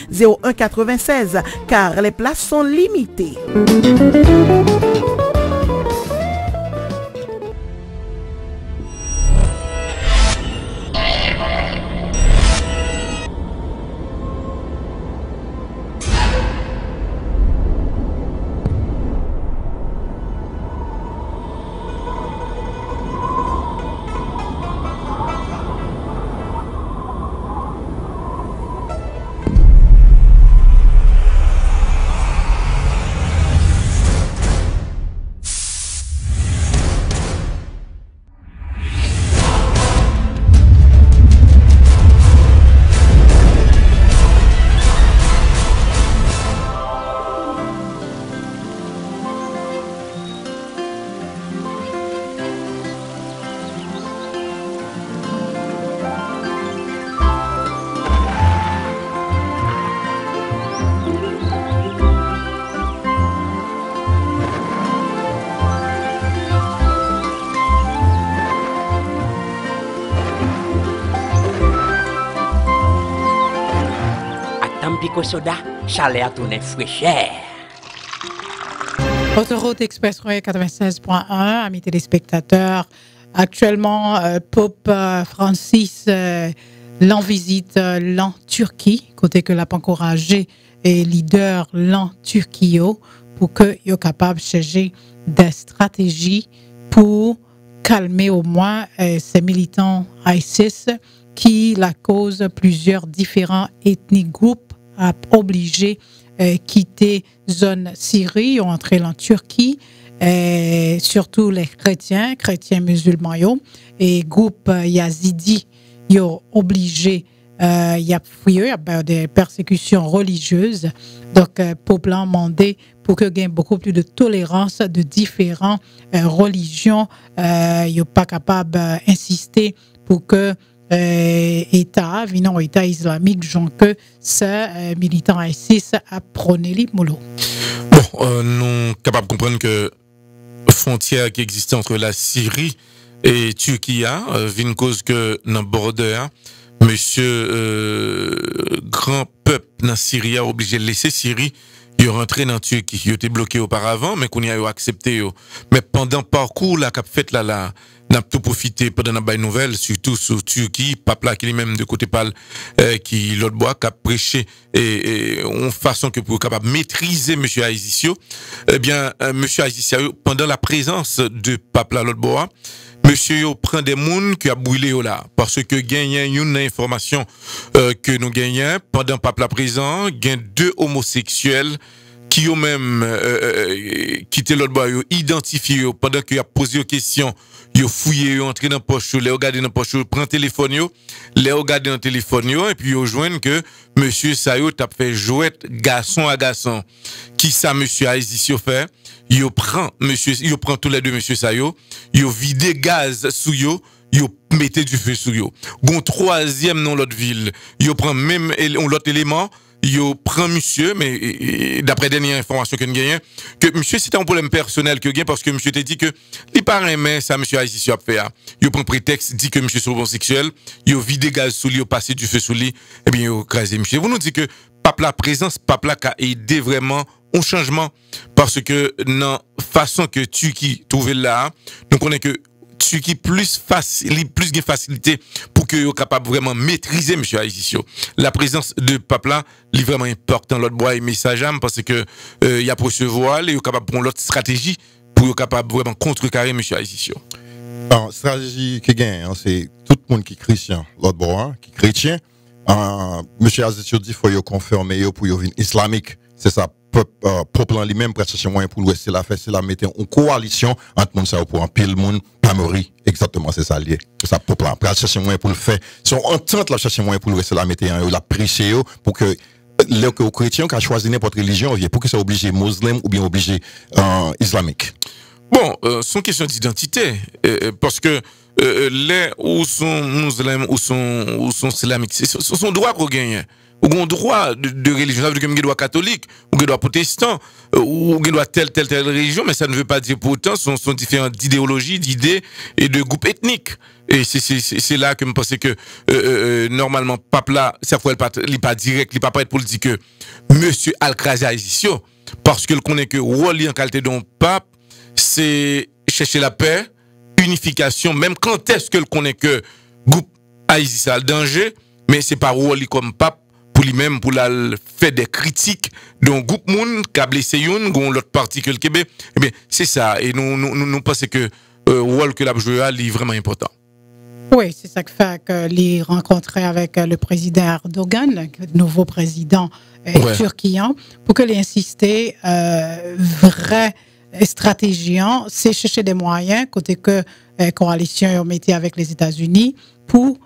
01 96 car les places sont limitées. pico soda, chalet à tourner fraîcheur. Autoroute Express 96.1, amis téléspectateurs. Actuellement, Pope Francis l'en visite l'en Turquie, côté que l'a encouragé et leader l'en Turquie pour que soient capable de chercher des stratégies pour calmer au moins ces militants ISIS qui la cause plusieurs différents ethniques groupes à obliger quitter zone Syrie ou entrer en Turquie, surtout les chrétiens musulmans et groupe yazidi ont obligé y a fouillé des persécutions religieuses. Donc peuple a demandé pour que gagne beaucoup plus de tolérance de différentes religions, ils sont pas capable d'insister pour que État islamique, genre que ce militant ISIS a prôné les moulots. Bon, nous sommes capables de comprendre que frontière qui existe entre la Syrie et Turquie vient cause que dans le border, monsieur grand peuple dans Syrie a obligé de laisser Syrie. Ils sont rentrés dans Turquie. Ils étaient bloqués auparavant, mais qu'on y a accepté. Mais pendant le parcours, là, qu'a fait là, n'a tout profité pendant la baille nouvelle, surtout sur Turquie, papa qui est même de côté pal, qui l'autre bois, qui a prêché, et en façon que pour capable maîtriser monsieur Aizisio, eh bien, monsieur Aizisio, pendant la présence de papa l'autre bois, monsieur yo prend des mouns qui a brûlé là, parce que gagne une information, que nous gagnons, pendant papa présent, gagne 2 homosexuels, qui ont même quitté l'autre bois, identifié pendant qu'il a posé une question, ils fouillé, ils entré dans poche, les regardé dans poche, prend téléphone les regardé dans téléphone et puis ils joignent que monsieur Sayo t'a fait jouer garçon à garçon. Qui ça monsieur Aizisio fait? Il prend tous les deux monsieur Sayo, il vidé gaz sous yo, il mettait du feu sous yo. Bon troisième dans l'autre ville, il prend même l'autre élément. Yo prend monsieur, mais d'après dernière information que nous gagnons, que monsieur c'était un problème personnel que gagne parce que monsieur t'a dit que les parents mais ça monsieur Aizisio a fait. Yo prend prétexte dit que monsieur est homosexuel, yo vide gaz sous lui, yo passé du feu sous lui, et bien yo crasé monsieur. Vous nous dites que pape la présence, pape la a aidé vraiment au changement parce que dans façon que Turquie trouve là, donc on est que Turquie plus de facilité pour que soient capable vraiment maîtriser monsieur Aizisio. La présence de pape là, est vraiment important l'autre bois et message parce que il y a pour se voir, il est capable prendre l'autre stratégie pour être capable vraiment contrecarrer monsieur Aizisio. La stratégie qui gagne, c'est tout le monde qui est chrétien, l'autre bois qui est chrétien. Monsieur Aizisio dit qu'il faut confirmer pour devenir islamique. C'est ça. Peuple en lui-même pour chercher moyen pour l'ouest, c'est la fait, c'est la mettre en coalition entre monde ça pour un pile monde pas mourir. Exactement, c'est ça lié. C'est ça peuple pour chercher moyen pour le faire. Si on entente la chercher moyen pour l'ouest, c'est la mettre en la prêcher pour que les chrétiens qui a choisi n'importe religion pour que ça obligé musulman ou bien obligé islamique. Bon, c'est une question d'identité parce que les ou sont musulmans ou sont islamiques, c'est son droit qu'on gagne. Ou un droit de religion, ça veut dire que droit catholique, ou droit protestant, ou droit telle religion, mais ça ne veut pas dire pour autant sont différentes idéologies, d'idées et de groupes ethniques. Et c'est là que je pense que normalement pape là, cette fois il n'est pas direct, il n'est pas prêt pour le dire que monsieur Al-Krazi Aizisio, parce que le connaît que rôle en qualité d'un pape, c'est chercher la paix, unification, même quand est-ce que le connaît que groupe Aizisio a le danger, mais c'est pas rôle comme pape pour lui-même, pour la faire des critiques d'un groupe moun qui a blessé une, l'autre partie que le Québec. Eh bien, c'est ça. Et nous pensons que le rôle que la joué est vraiment important. Oui, c'est ça qui fait que les rencontrer avec le président Erdogan, le nouveau président turquien, pour que les insister vraie stratégie, c'est chercher des moyens côté que coalition mettait avec les États-Unis pour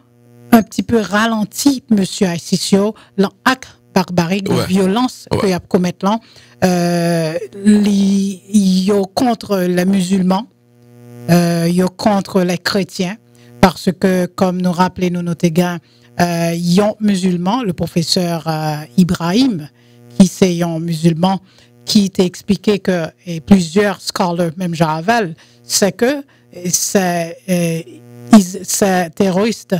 un petit peu ralenti monsieur Aizisio l'acte barbarique de violence qu'il a commettre là yo contre les musulmans yo contre les chrétiens parce que comme nous rappelons nos gars yon musulman le professeur Ibrahim qui c'est un musulman qui t'a expliqué que et plusieurs scholars même Javel c'est que c'est terroriste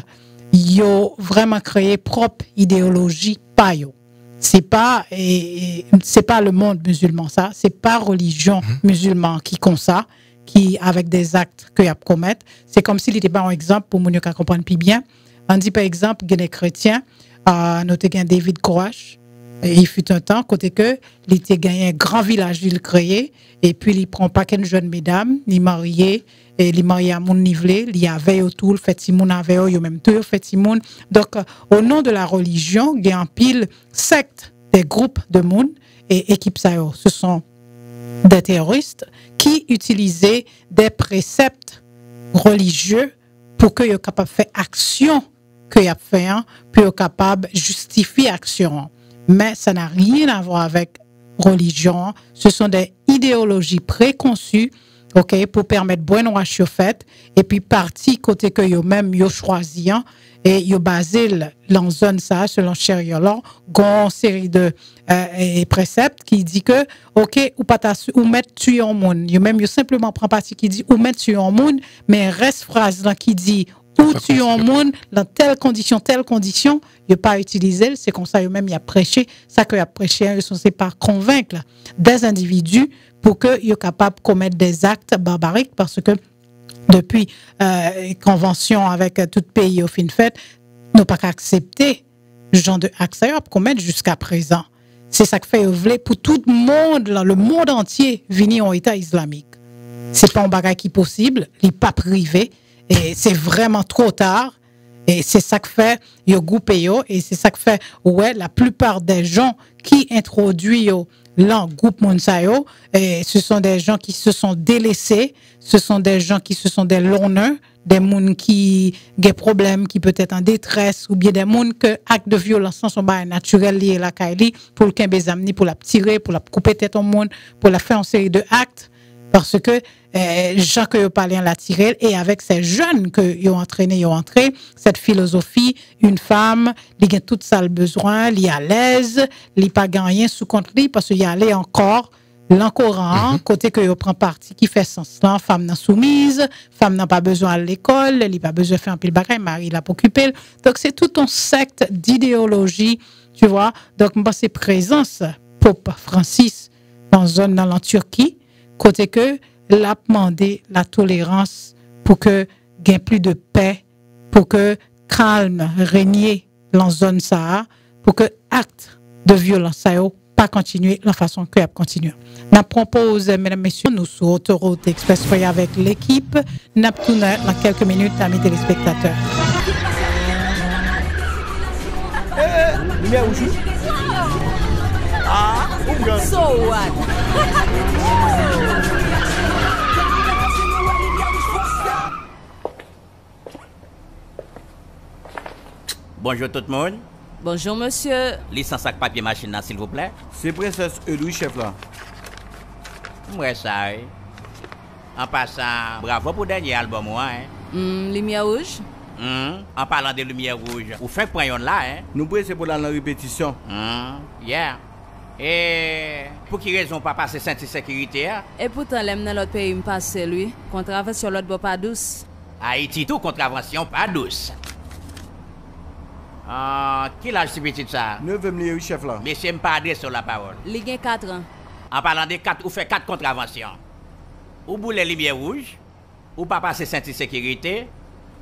ils ont vraiment créé propre idéologie pa yo. c'est pas le monde musulman ça, c'est pas religion musulman qui comme ça, qui avec des actes que y a commettre, c'est comme s'il était pas un exemple pour nous qu'à comprendre plus bien. On dit par exemple que les chrétiens noté gain David Koresh, il fut un temps côté que il était gagné un grand village il créé et puis il prend pas qu'une jeune mesdames, il marié et il marié à mon nivelé, il y avait autour fait Simon avait yo même tout fait Simon. Donc au nom de la religion, il y a un pile secte des groupes de monde et équipe ça ce sont des terroristes qui utilisaient des préceptes religieux pour que soient capables de faire action que y a fait puis soient capables de justifier action. Mais ça n'a rien à voir avec religion, ce sont des idéologies préconçues, OK, pour permettre bonne marche fait et puis parti côté que yo même yo choisi et yo basé dans zone ça selon charia là, gon série de préceptes qui dit que OK ou pas ou mettre tuer en monde, yo même yo simplement prend parti qui dit ou mettre tuer en monde, mais reste phrase là qui dit ou tuer en monde dans telle condition, il pas utilisé, c'est comme ça eux-mêmes il a prêché, ça que il a prêché, ils sont pas convaincre des individus pour que soient capables de commettre des actes barbariques parce que depuis convention avec tout pays au fin de fête, n'ont pas accepté ce genre de actes à commettre jusqu'à présent. C'est ça que fait pour tout le monde entier venir en État islamique. C'est pas un bagage qui est possible, il n'est pas privé et c'est vraiment trop tard. Et c'est ça que fait yo groupe yo et c'est ça que fait la plupart des gens qui introduisent le groupe Monsayo, et ce sont des gens qui se sont délaissés, ce sont des gens qui se sont des loners, des gens qui ont des problèmes, qui peut être en détresse, ou bien des gens que actes de violence sont pas naturels liés à la Kaili, pour le quimber amni, pour la tirer, pour la couper tête au monde, pour la faire en série de actes, parce que gens que vous parlez en la tirer, et avec ces jeunes que ils ont entraîné, cette philosophie, une femme, il a tout ça le besoin, il est à l'aise, il pas gagné sous compte lui parce qu'il y a allé encore l'encourant côté que il prend parti qui fait sens là, femme n'a soumise, femme n'a pas besoin à l'école, il pas besoin de faire un pile bagaille, mari l'a pour occuper. Donc c'est tout un secte d'idéologie, tu vois. Donc moi c'est présence Pope Francis dans zone dans la Turquie côté que l'a demandé la tolérance pour que gain plus de paix, pour que calme régner dans zone ça, pour que acte de violence ça pas continuer la façon que a continuer. N'a propose mesdames messieurs nous sur Autoroute Expressway avec l'équipe n'a tourné dans quelques minutes amis téléspectateurs. Lumière rouge. Ah, so what? Bonjour tout le monde. Bonjour monsieur. Licence avec papier machine s'il vous plaît. C'est princesse Edoui chef là. Ouais ça. En passant, bravo pour le dernier album hein. Lumière rouge. En parlant de lumière rouge, vous faites point là hein. Nous pressons pour la répétition. Yeah. Et pour qui raison pas passer ceinture sécurité hein? Et pourtant l'aime dans l'autre pays me passe lui. Contravention l'autre pas douce. Haïti tout contravention pas douce. Qui lâche ce petit ça? 9e chef là. Monsieur me pas adresse sur la parole. Il a 4 ans. En parlant de 4, ou fait 4 contraventions. Ou boule les lumières rouges, ou pas passer ceinture sécurité,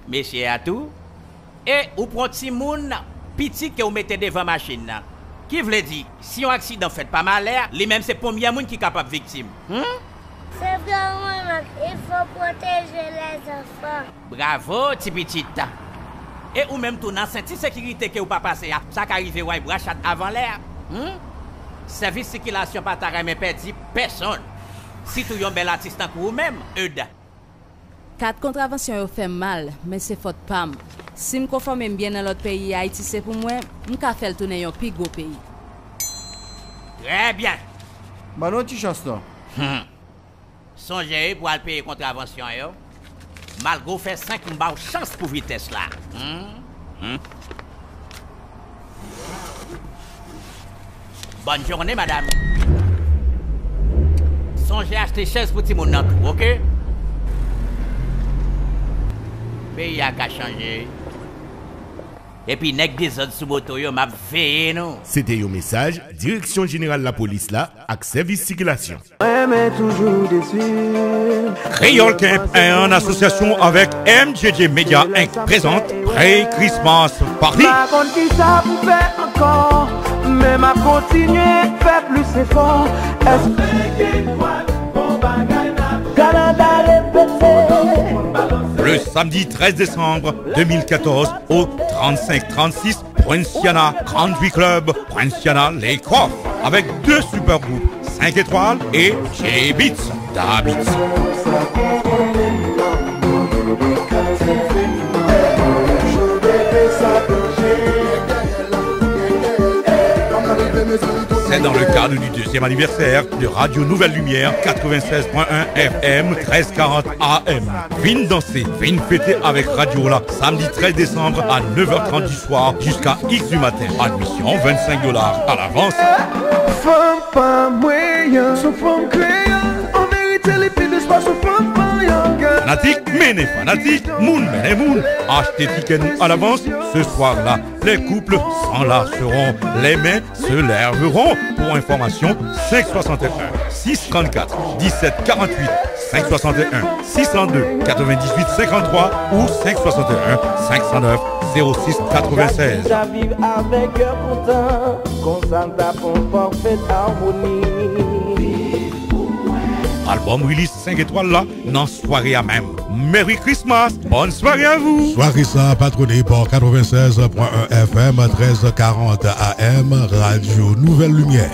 monsieur à tout, et ou prend petit moun petit que vous mettez devant machine. Qui veut dire, si un accident fait pas mal l'air, lui-même c'est pour premier moun qui est capable victime. C'est vraiment, il faut protéger les enfants. Bravo, petit petit. Et ou même tout dans ceinture sécurité que vous pas passer, ça qui arrive ouais brachat avant l'air. Service circulation pas ta mais perdu personne. Si tu yon bel artiste pour vous-même, eude. 4 contraventions ont fait mal, mais c'est faute pam. Si me conforme bien dans l'autre pays, Haïti c'est pour moi, m'ka fait tourner un plus gros pays. Très bien. Bah non, petit chance non. Songez pour aller payer contravention yo. Malgré fait 5 m'ba chance pour vitesse là. Bonne journée madame. Songez acheter chaise pour tout le monde, OK? Pays a qu'à changer. Et puis, nèg des autres sous moto, yo m'a veillé, non? C'était un message, Direction Générale de la Police là, avec service circulation. Mais toujours déçu. Créole Camp est en association avec MJJ Media Inc. présente Pré-Christmas Party. Ma compte qui ça vous fait encore, mais m'a continué, fait plus effort. Le samedi 13 décembre 2014 au 3536 Poinciana Country Club, Poinciana Les Croft, avec deux super groupes, 5 étoiles et J-Beats, Da Beats. C'est dans le cadre du deuxième anniversaire de Radio Nouvelle Lumière 96.1 FM 1340 AM. Viens danser, viens fêter avec Radio là, samedi 13 décembre à 9h30 du soir jusqu'à X du matin. Admission $25 à l'avance. Femme pas moyen, son femme créole, en vérité les filles de space sont femme pas Fanatique, mais les fanatiques, moun, mais les moun. Achetez ticket nous à l'avance. Ce soir-là, les couples s'enlaceront, les mains se lèveront. Pour information, 561 634 1748 561 602 98 53 ou 561 509 06 96. J'arrive avec cœur content, concentre pour parfaite harmonie. Album release 5 étoiles là, dans soirée à même. Merry Christmas, bonne soirée à vous. Soirée ça, patronné par 96.1 FM, 1340 AM, Radio Nouvelle Lumière.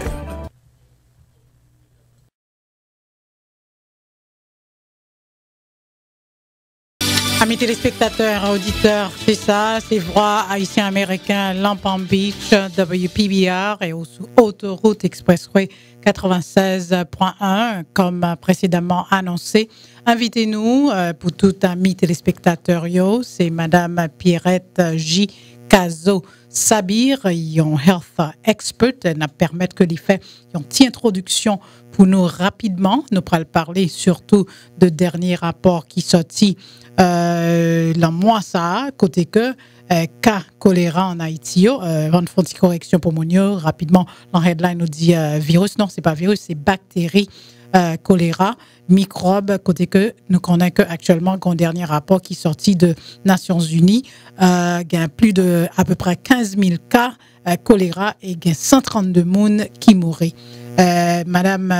Amis téléspectateurs, auditeurs, c'est ça, c'est Voix haïtien-américain, Lampam Beach, WPBR et Autoroute Expressway 96.1, comme précédemment annoncé. Invitez-nous pour tout ami téléspectateur, c'est Madame Pierrette J. Cazo Sabir, yon health expert, n'a permettre que les faits, yon petite introduction pour nous rapidement. Nous pourrons parler surtout de dernier rapport qui sorti l'an mois ça, côté que cas choléra en Haïti. On fait une correction pour mon rapidement. La headline nous dit virus, non, c'est pas virus, c'est bactérie. Choléra, microbes, côté que nous connaissons que actuellement un dernier rapport qui est sorti de Nations Unies, il y a plus de à peu près 15 000 cas choléra et il y a 132 personnes qui mouraient. Madame,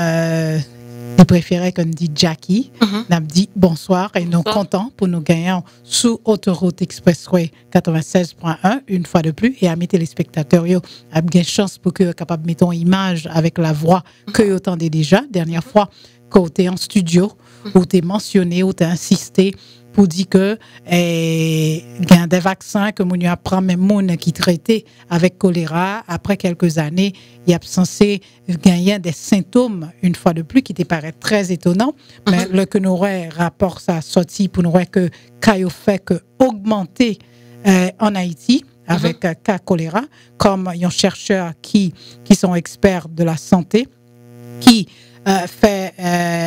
vous préférez qu'on dit Jackie, nous dit bonsoir et nous contents pour nous gagner sous Autoroute Expressway 96.1 une fois de plus et amis téléspectateurs, vous avez une chance pour que vous capable de mettre une image avec la voix que vous entendez déjà. Dernière fois, quand vous êtes en studio, vous êtes mentionné, vous êtes insisté pour dire que il y a des vaccins que nous apprend même monde qui traitait avec choléra après quelques années, il y a censé gagner des symptômes une fois de plus qui te paraît très étonnant, mais le que nous rapport ça sorti pour nous que caillou fait que augmenter en Haïti avec cas choléra comme un chercheur qui sont experts de la santé qui fait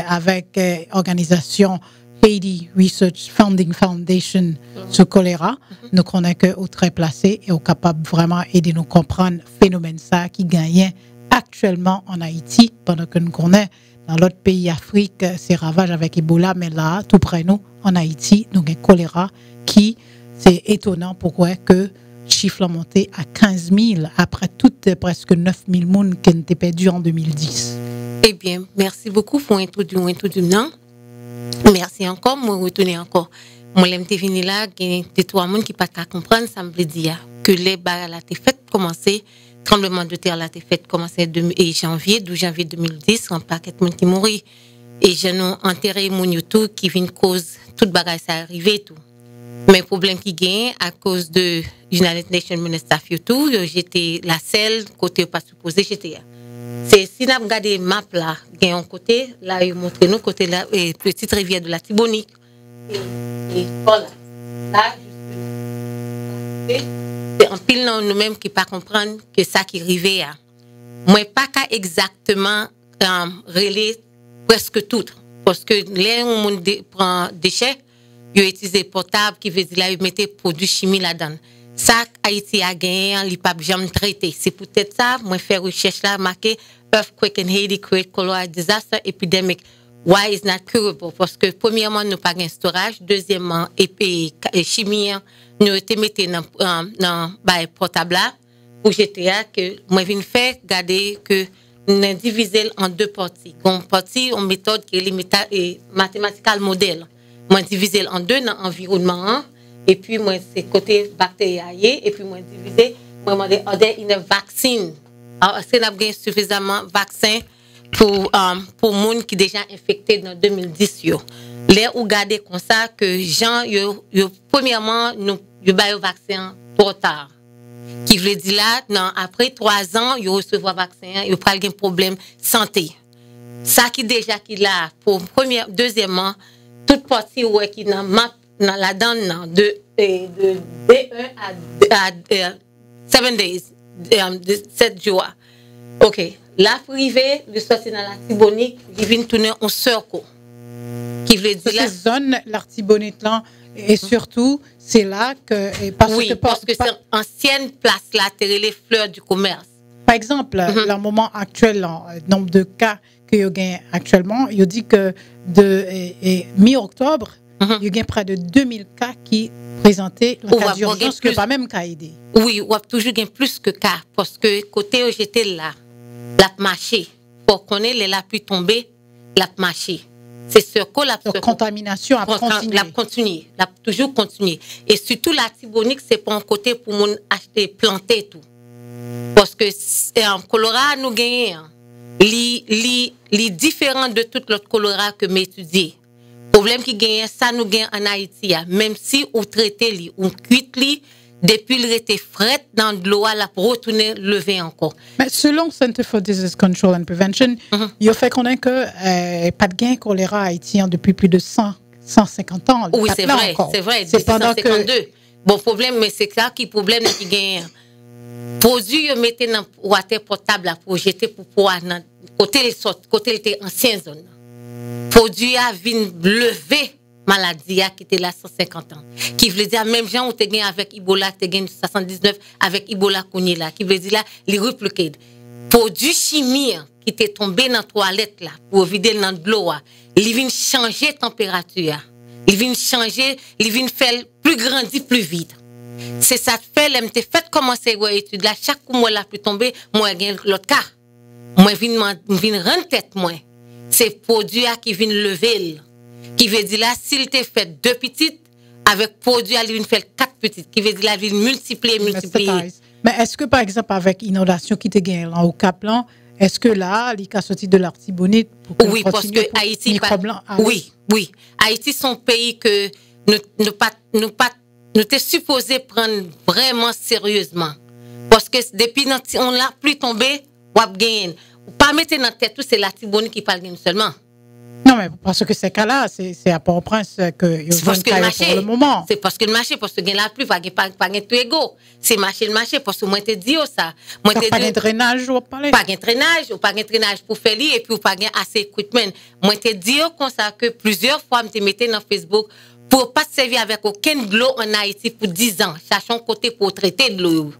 avec organisation Haiti Research Funding Foundation sur choléra. Nous connaissons que au très placé et au capable vraiment aider nous comprendre le phénomène ça qui gagne actuellement en Haïti pendant que nous connaissons dans l'autre pays d'Afrique c'est ravage avec Ebola mais là tout près nous en Haïti nous avons choléra qui c'est étonnant pourquoi que chiffre a monté à 15 000 après toutes presque 9 000 personnes qui ont été perdues en 2010. Eh bien, merci beaucoup pour introduire. Merci encore, moi retourner encore. Moi l'aime venu là, il y a des trois monde qui pas comprendre, ça me veut dire que les barres là t'es fait commencer tremblement de terre là t'es fait commencer janvier 12 janvier 2010, un paquet de monde qui mourit et j'ai enterré mon YouTube qui vient cause toute bagaille ça arrivé tout. Mais problème qui gagne à cause de United Nations Minister YouTube, j'étais la seule côté pas supposé j'étais. C'est si nous regardons map là, il y a un côté là il montre nous côté là petite rivière de la Tibonique et voilà. Là c'est en pile nous même qui pas comprendre que ça qui arrivait à. Moi pas qu'à exactement relayer presque tout parce que les on prend déchets, ils utilisent portable qui veut dire là ils mettaient produits chimiques là-dedans. ça Haïti a gagné, il pas jamais traité. C'est peut-être ça, moi faire recherche là, marqué earthquake in Haiti create cholera disaster epidemic. Why is not curable? Parce que premièrement, nous pas de storage, deuxièmement, et chimie, nous été mis dans portable là pour GTA que moi viens faire garder que nous divisé en deux parties. Une partie en méthode qui est mathématical modèle. Moi divisé en deux dans environnement et puis moi c'est côté bactérien et puis moi divisé moi demandé order une vaccine. Alors est-ce qu'on a gagné suffisamment vaccin pour monde qui déjà infecté dans 2010 yo. Les ou garder comme ça que gens yo premièrement nous yo ba yo vaccin trop tard. Qui veut dire là non après 3 ans yo recevoir vaccin yo pas de problème santé. Ça qui déjà qui là pour deuxièmement toute partie ouais qui dans map dans la donne de B1 à 7 days 7 jours. OK. La privée, le sorti dans l'artibonite, il vient tourner en cercle. Qui veut dire la zone l'artibonite là et surtout c'est là que parce que c'est ancienne place là, les fleurs du commerce. Par exemple, le moment actuel, le nombre de cas que y a actuellement, il dit que de mi-octobre, il y a près de 2000 cas qui présentaient le cas d'urgence que pas même cas aidé. Oui, on a toujours plus que cas parce que côté où j'étais là, la marché, pour qu'on ait les la pluie tomber, la marché. C'est ce que la contamination a continué, la toujours continué. Et surtout la tibonique, c'est pour un côté pour mon acheter planter tout. Parce que en Colorado nous gagnons les différents de toute l'autre Colorado que m'étudier. Problème qui gagne ça nous gagne en Haïti même si on traité li on cuite li depuis il était fret dans de l'eau là pour retourner lever encore. Mais selon Center for Disease Control and Prevention, il fait connaître que pas de gain choléra haïtien depuis plus de 150 ans. Oui, c'est vrai, c'est pendant 152. Bon problème mais c'est ça qui problème qui gagne. Produit mettez dans water potable pour jeter pour pouvoir côté était ancienne zone. Produit a vinn lever maladie qui était là 150 ans. Qui veut dire même gens où tu gagné avec Ebola, tu gagné 79 avec Ebola konye là, qui veut dire là les repliqués. Produit chimie qui était tombé dans toilette là pour vider dans de l'eau, il vient changer température. Il vient changer, il vient faire plus grandi plus vite. C'est ça fait l'aime te fait commencer à étude là chaque coup moi la plus tomber, moi gagne l'autre cas. Moi vinn rendre tête moi. C'est produit qui vient lever. Qui veut dire là, s'il te fait 2 petites, avec produit, il vient faire 4 petites. Qui veut dire là, il vient multiplier. Mais est-ce que, par exemple, avec inondation qui te gagne là au Cap-Lan, est-ce que là, il a sorti de l'artibonite pour oui, parce que Haïti, oui. Haïti, son pays que nous t'es supposé prendre vraiment sérieusement. Parce que depuis, on l'a plus tombé, on a gagné. Pas mettre dans la tête, c'est l'artibonite qui parle seulement. Non, mais parce que ces cas-là, c'est à Port-au-Prince que c'est parce que le marché, pour le moment. C'est parce que le marché, parce que la pluie, pas tout égaux. C'est le marché, parce que moi, je te dis ça. Moi, pas de drainage, ou parler. Pas de drainage pour faire et puis pas assez d'équipement. Moi, je te dis comme ça que plusieurs fois, je te mettais dans Facebook pour pas servir avec aucun de l'eau en Haïti pour 10 ans. Cherchons côté pour traiter de l'eau.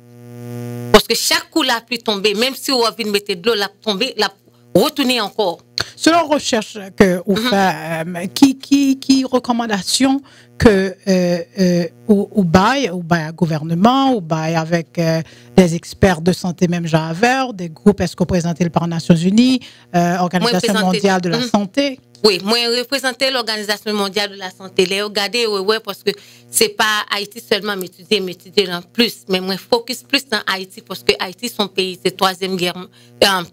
Parce que chaque coup, la pluie tombée, même si on vient mettre de l'eau, la tomber, la retourner encore. Selon recherche que vous faites, qui recommandation que ou bail gouvernement ou bail avec des experts de santé même Javer, des groupes est-ce que présenté par les Nations Unies, Organisation mondiale de la santé. Oui, moi représenter l'Organisation mondiale de la santé. Les regarder ouais parce que c'est pas Haïti seulement m'étudier en plus, mais moi focus plus dans Haïti parce que Haïti son pays c'est 3e guerre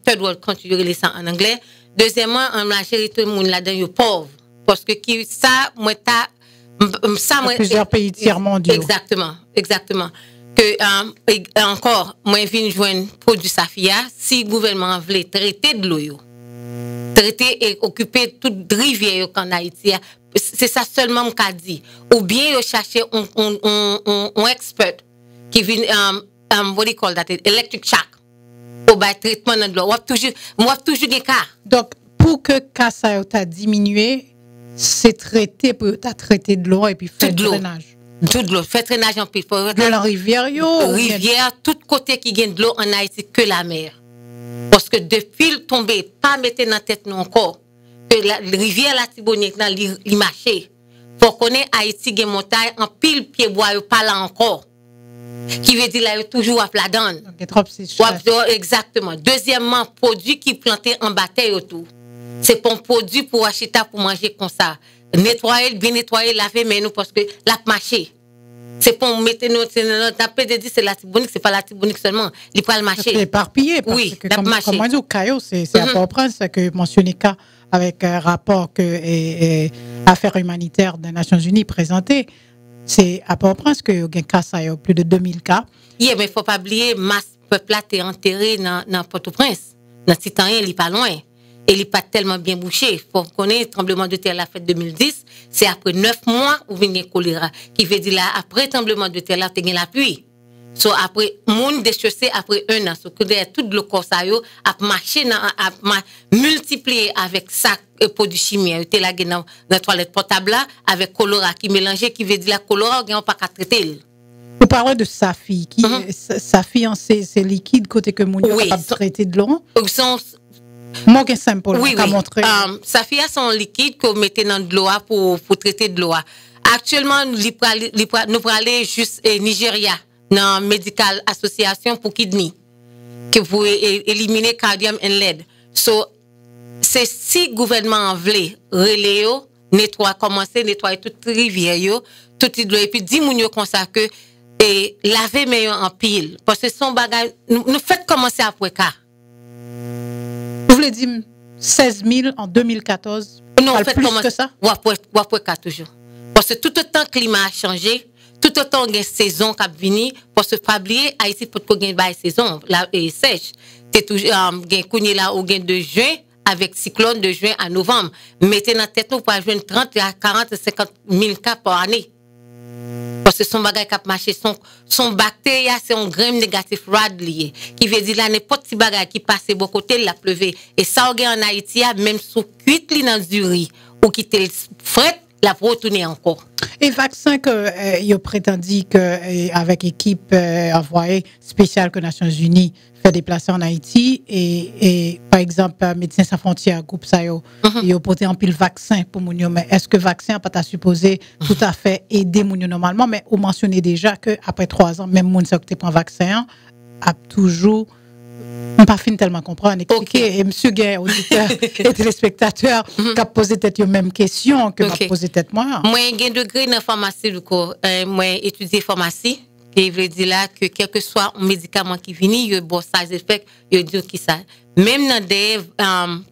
third world country les ça en anglais. Deuxièmement, en majorité tout le monde là-dedans est pauvre parce que qui ça moi plusieurs pays tiers mondiaux. Exactement. Que encore moi viens joindre produit Safia si gouvernement veut traiter de l'eau. Traiter et occuper toute rivière en Haïti. C'est ça seulement qu'a dit. Ou bien chercher un expert qui vient, what do you call that? Electric shock. Pour le traitement de l'eau. Moi, toujours des cas. Donc, pour que cas ça a diminué, c'est traiter de l'eau et puis faire du drainage. Toute l'eau, fait drainage en pile. De la rivière, rivière, tout côté qui gagne de l'eau en Haïti que la mer. Parce que depuis le tombé, pas mettre dans la tête nous encore, que la rivière la Tibonite, li marché. Faut connaître Haïti gagne montagne en pile pied bois, pas là encore. Qui veut dire là, toujours à la donne. Exactement. Deuxièmement, produit qui planté en bataille autour. C'est pas un produit pour acheter pour manger comme ça. Nettoyer, bien nettoyer, laver, mais nous, parce que la marché. C'est pour mettre notre tapé de dire c'est la Tibonique, c'est pas la Tibonique seulement. Il prend le marché. C'est éparpillé. Oui, comme on dit au Caillou, c'est à Port-au-Prince que mentionné avec un rapport que Affaires humanitaires des Nations Unies présenté. C'est à Port-au-Prince que y a un cas, ça y a plus de 2000 cas. Oui, mais il ne faut pas oublier, masse peuple là est enterré dans Port-au-Prince. Dans Titanien, il n'est pas loin. Et il n'est pas tellement bien bouché. Il faut connaître le tremblement de terre la fête 2010. C'est après 9 mois où vient le choléra. Qui veut dire là, après le tremblement de terre là, tu as la pluie. So après, monde déchaussé après 1 an. So que tout le corps ça yo a marché a multiplié avec sac produits chimiques. Tu là dans la toilette portable là avec colora qui mélangé qui veut dire la colora on pas qu'à traiter. Vous parlez de Safi qui Safi en c'est liquide côté que mon capable traiter de l'eau. Moi qu'un simple pour montrer. Safi a son liquide que mettez dans de l'eau pour traiter de l'eau. Actuellement nous pour aller juste Nigeria dans Medical Association pour kidney que vous éliminer cardium and lead. So c'est si gouvernement veut relayer commencer à nettoyer toute rivière yo, toute l'eau et puis dit moun yo comme ça que et laver meilleur en pile parce que son bagage nous fait commencer après cas. Vous voulez dire 16 000 en 2014? Non, fait plus que ça. Ou après cas toujours. Parce que tout le temps le climat a changé. Tout autant il y a saison qui vient parce que pas oublier Haïti pour que gagne bail saison là et sèche c'est toujours gagne connait là au gain de juin avec cyclone de juin à novembre mettez dans tête nous pour joindre 30 à 40 50 000 cas par année parce que son bagage cap marché son bactérie c'est un grain négatif rad lié qui veut dire là n'importe petit bagage qui passe bon côté la pleuver et ça on gagne en Haïti même sous cuite li dans du riz ou qui te fret la retourner encore. Et vaccin que il prétendit que avec équipe envoyée spéciale que Nations Unies fait déplacer en Haïti et par exemple Médecins sans frontières groupe ça yo il a porté en pile vaccin pour moun yo mais est-ce que vaccin pas ta supposé tout à fait aider moun yo normalement mais on mentionnait déjà que après 3 ans même moun ça qui prend vaccin a toujours pas fin tellement comprendre expliquer et monsieur Guerre auditeur et téléspectateur qui a posé peut-être la même question que m'a posé peut-être moi j'ai un degré dans pharmacie moi étudier pharmacie qui veut dire là que quel que soit un médicament qui vient il y a bon side effect il y a qui ça même dans des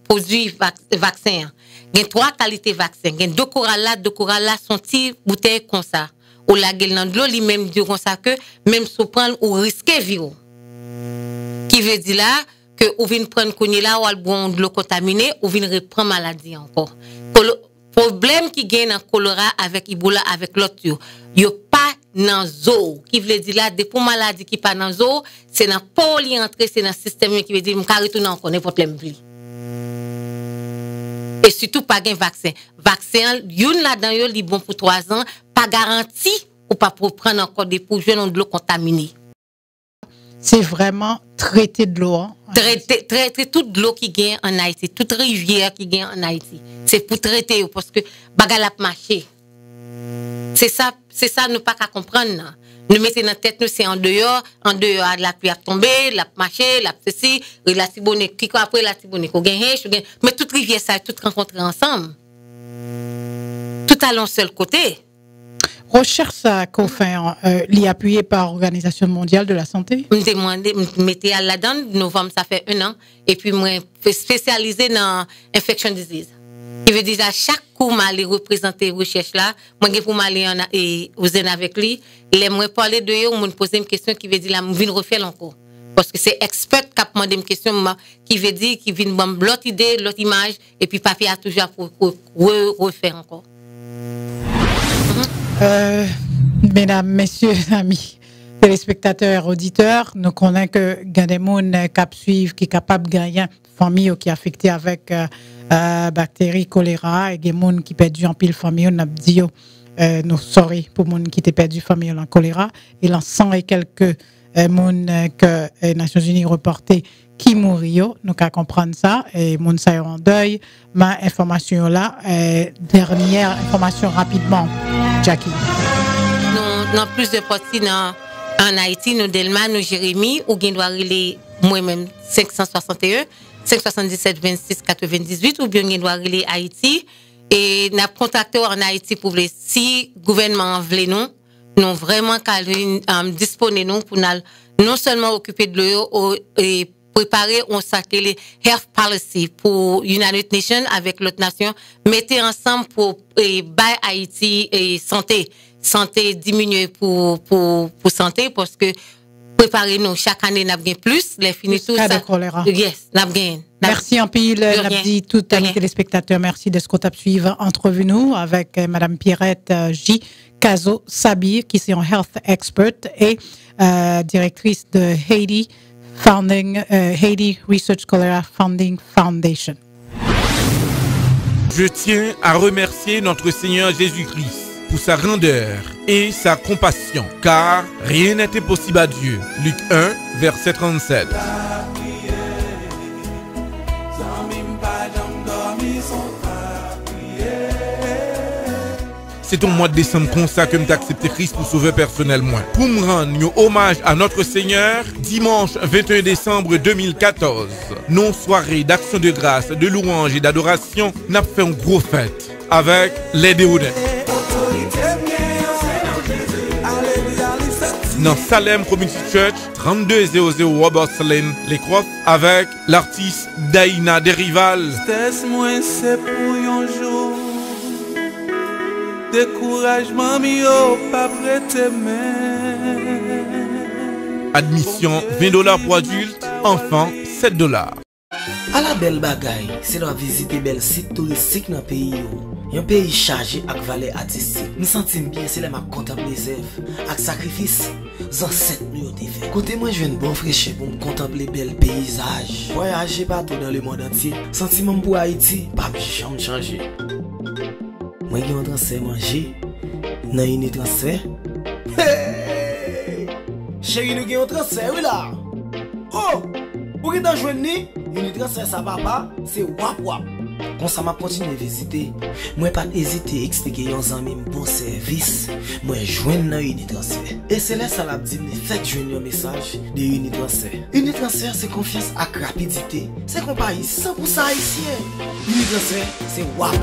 produits vaccins il y a 3 qualités vaccins il y a deux coralla sont petits bouteilles comme ça ou la gueule dans de l'eau lui même dit comme ça que même se prendre ou risquer virus qui veut dire là que ou vient prendre connait là ou bon de l'eau contaminée ou vient reprendre maladie encore. Problème qui gagne dans choléra avec Ebola avec l'autre yo pas dans zoo qui veut dire là des pour maladie qui pas dans zoo c'est dans poli entrer c'est dans système qui veut dire m'ka retourner encore n'importe l'embli. Et surtout pas gain vaccin youn là dedans yo li bon pour 3 ans pas garanti ou pas pour prendre encore des pour jouer dans de l'eau contaminée. C'est vraiment traiter de l'eau. Traiter toute l'eau qui gagne en Haïti, toute rivière qui gagne en Haïti. C'est pour traiter parce que bagal a marché. C'est ça nous pas qu'à comprendre. Nous mettons dans tête nous c'est en dehors la pluie a tombé, la marché, la ceci, la Tibonite qui après la Tibonite on gagne mais toute rivière ça tout rencontrer ensemble. Tout allons seul côté. Recherche qu'on fait, l'y appuyé par l'Organisation mondiale de la santé? Je m'étais à la donne, novembre, ça fait 1 an, et puis moi, spécialisé dans infection disease. Il veut dire à chaque coup, je représenter recherche là, moi, je pour m'aller avec lui, et moi, parler de eux, je me poser une question qui veut dire là, je viens refaire encore. Parce que c'est expert qui a demandé une question qui veut dire, qui vient me l'autre idée, l'autre image, et puis papier a toujours pour refaire encore. Mesdames, messieurs, amis, téléspectateurs, auditeurs, nous connaissons que il y a des gens qui suivent, qui sont capables de gagner famille qui est affectée avec bactéries choléra et des gens qui perdent en pile famille, on a dit nous sorry pour monde qui était perdu famille en choléra et l'en 100 et quelques monde que les Nations Unies reporté qui mourir, nous qu'à comprendre ça et monde ça en deuil. Ma information là, dernière information rapidement, Jackie. Nous avons plus de parties en Haïti, nous Delma, nous Jérémy, ou bien doit relayer moi-même 561, 577 26 98, ou bien doit relayer Haïti. Et nous avons contacté en Haïti pour les si gouvernement veut nous vraiment disposer nous pour non seulement occuper de l'eau et préparer on s'appelle les health policy pour United Nations avec l'autre nation mettez ensemble pour bailler Haïti et santé diminuer pour santé parce que préparer nous chaque année n'a bien plus les finis tout ça yes n'a bien. Merci en pile, n'a dit tout à les téléspectateurs. Merci de ce qu'on t'a suivi entrevue nous avec Madame Pierrette J. Cazo Sabir, qui est un health expert et directrice de Haiti Research Cholera Funding Foundation. Je tiens à remercier notre Seigneur Jésus-Christ pour sa grandeur et sa compassion, car rien n'était possible à Dieu. Luc 1, verset 37. C'est au mois de décembre comme ça que j'ai accepté Christ pour sauver personnellement. Pour me rendre un hommage à notre Seigneur, dimanche 21 décembre 2014, nos soirées d'action de grâce, de louange et d'adoration, n'a fait une grosse fête avec les Déodets. Dans Salem Community Church, 3200 Roberts Lane, Les Crofts, avec l'artiste Daïna Derival. Découragement mio pas prêter main. Admission $20 pour adultes, enfants $7. À la belle bagaille, c'est de visiter bel site touristique dans le pays. Un pays chargé avec valeur artistique. Nous sentons bien, c'est là ma contempler avec sacrifice. Ancêtres nous ont fait. Côté moi, je viens de bon fraîcheur pour me contempler bel paysage. Voyager partout dans le monde entier. Sentiment pour Haïti, pas jamais changer. Moi qui en transfert manger, dans une transfert. Hey! Chérie, nous qui en transfert, oui là. Oh! Pour qui t'en joindre, une transfert ça papa, c'est wap wap. Quand ça m'a continué à visiter, moi pas hésiter à expliquer aux amis bon service. Moi joindre dans une transfert. Et c'est là ça l'a dit me fait joindre un message de une transfert. Une transfert c'est confiance à rapidité. C'est compagnie 100% haïtien. Une transfert c'est wap.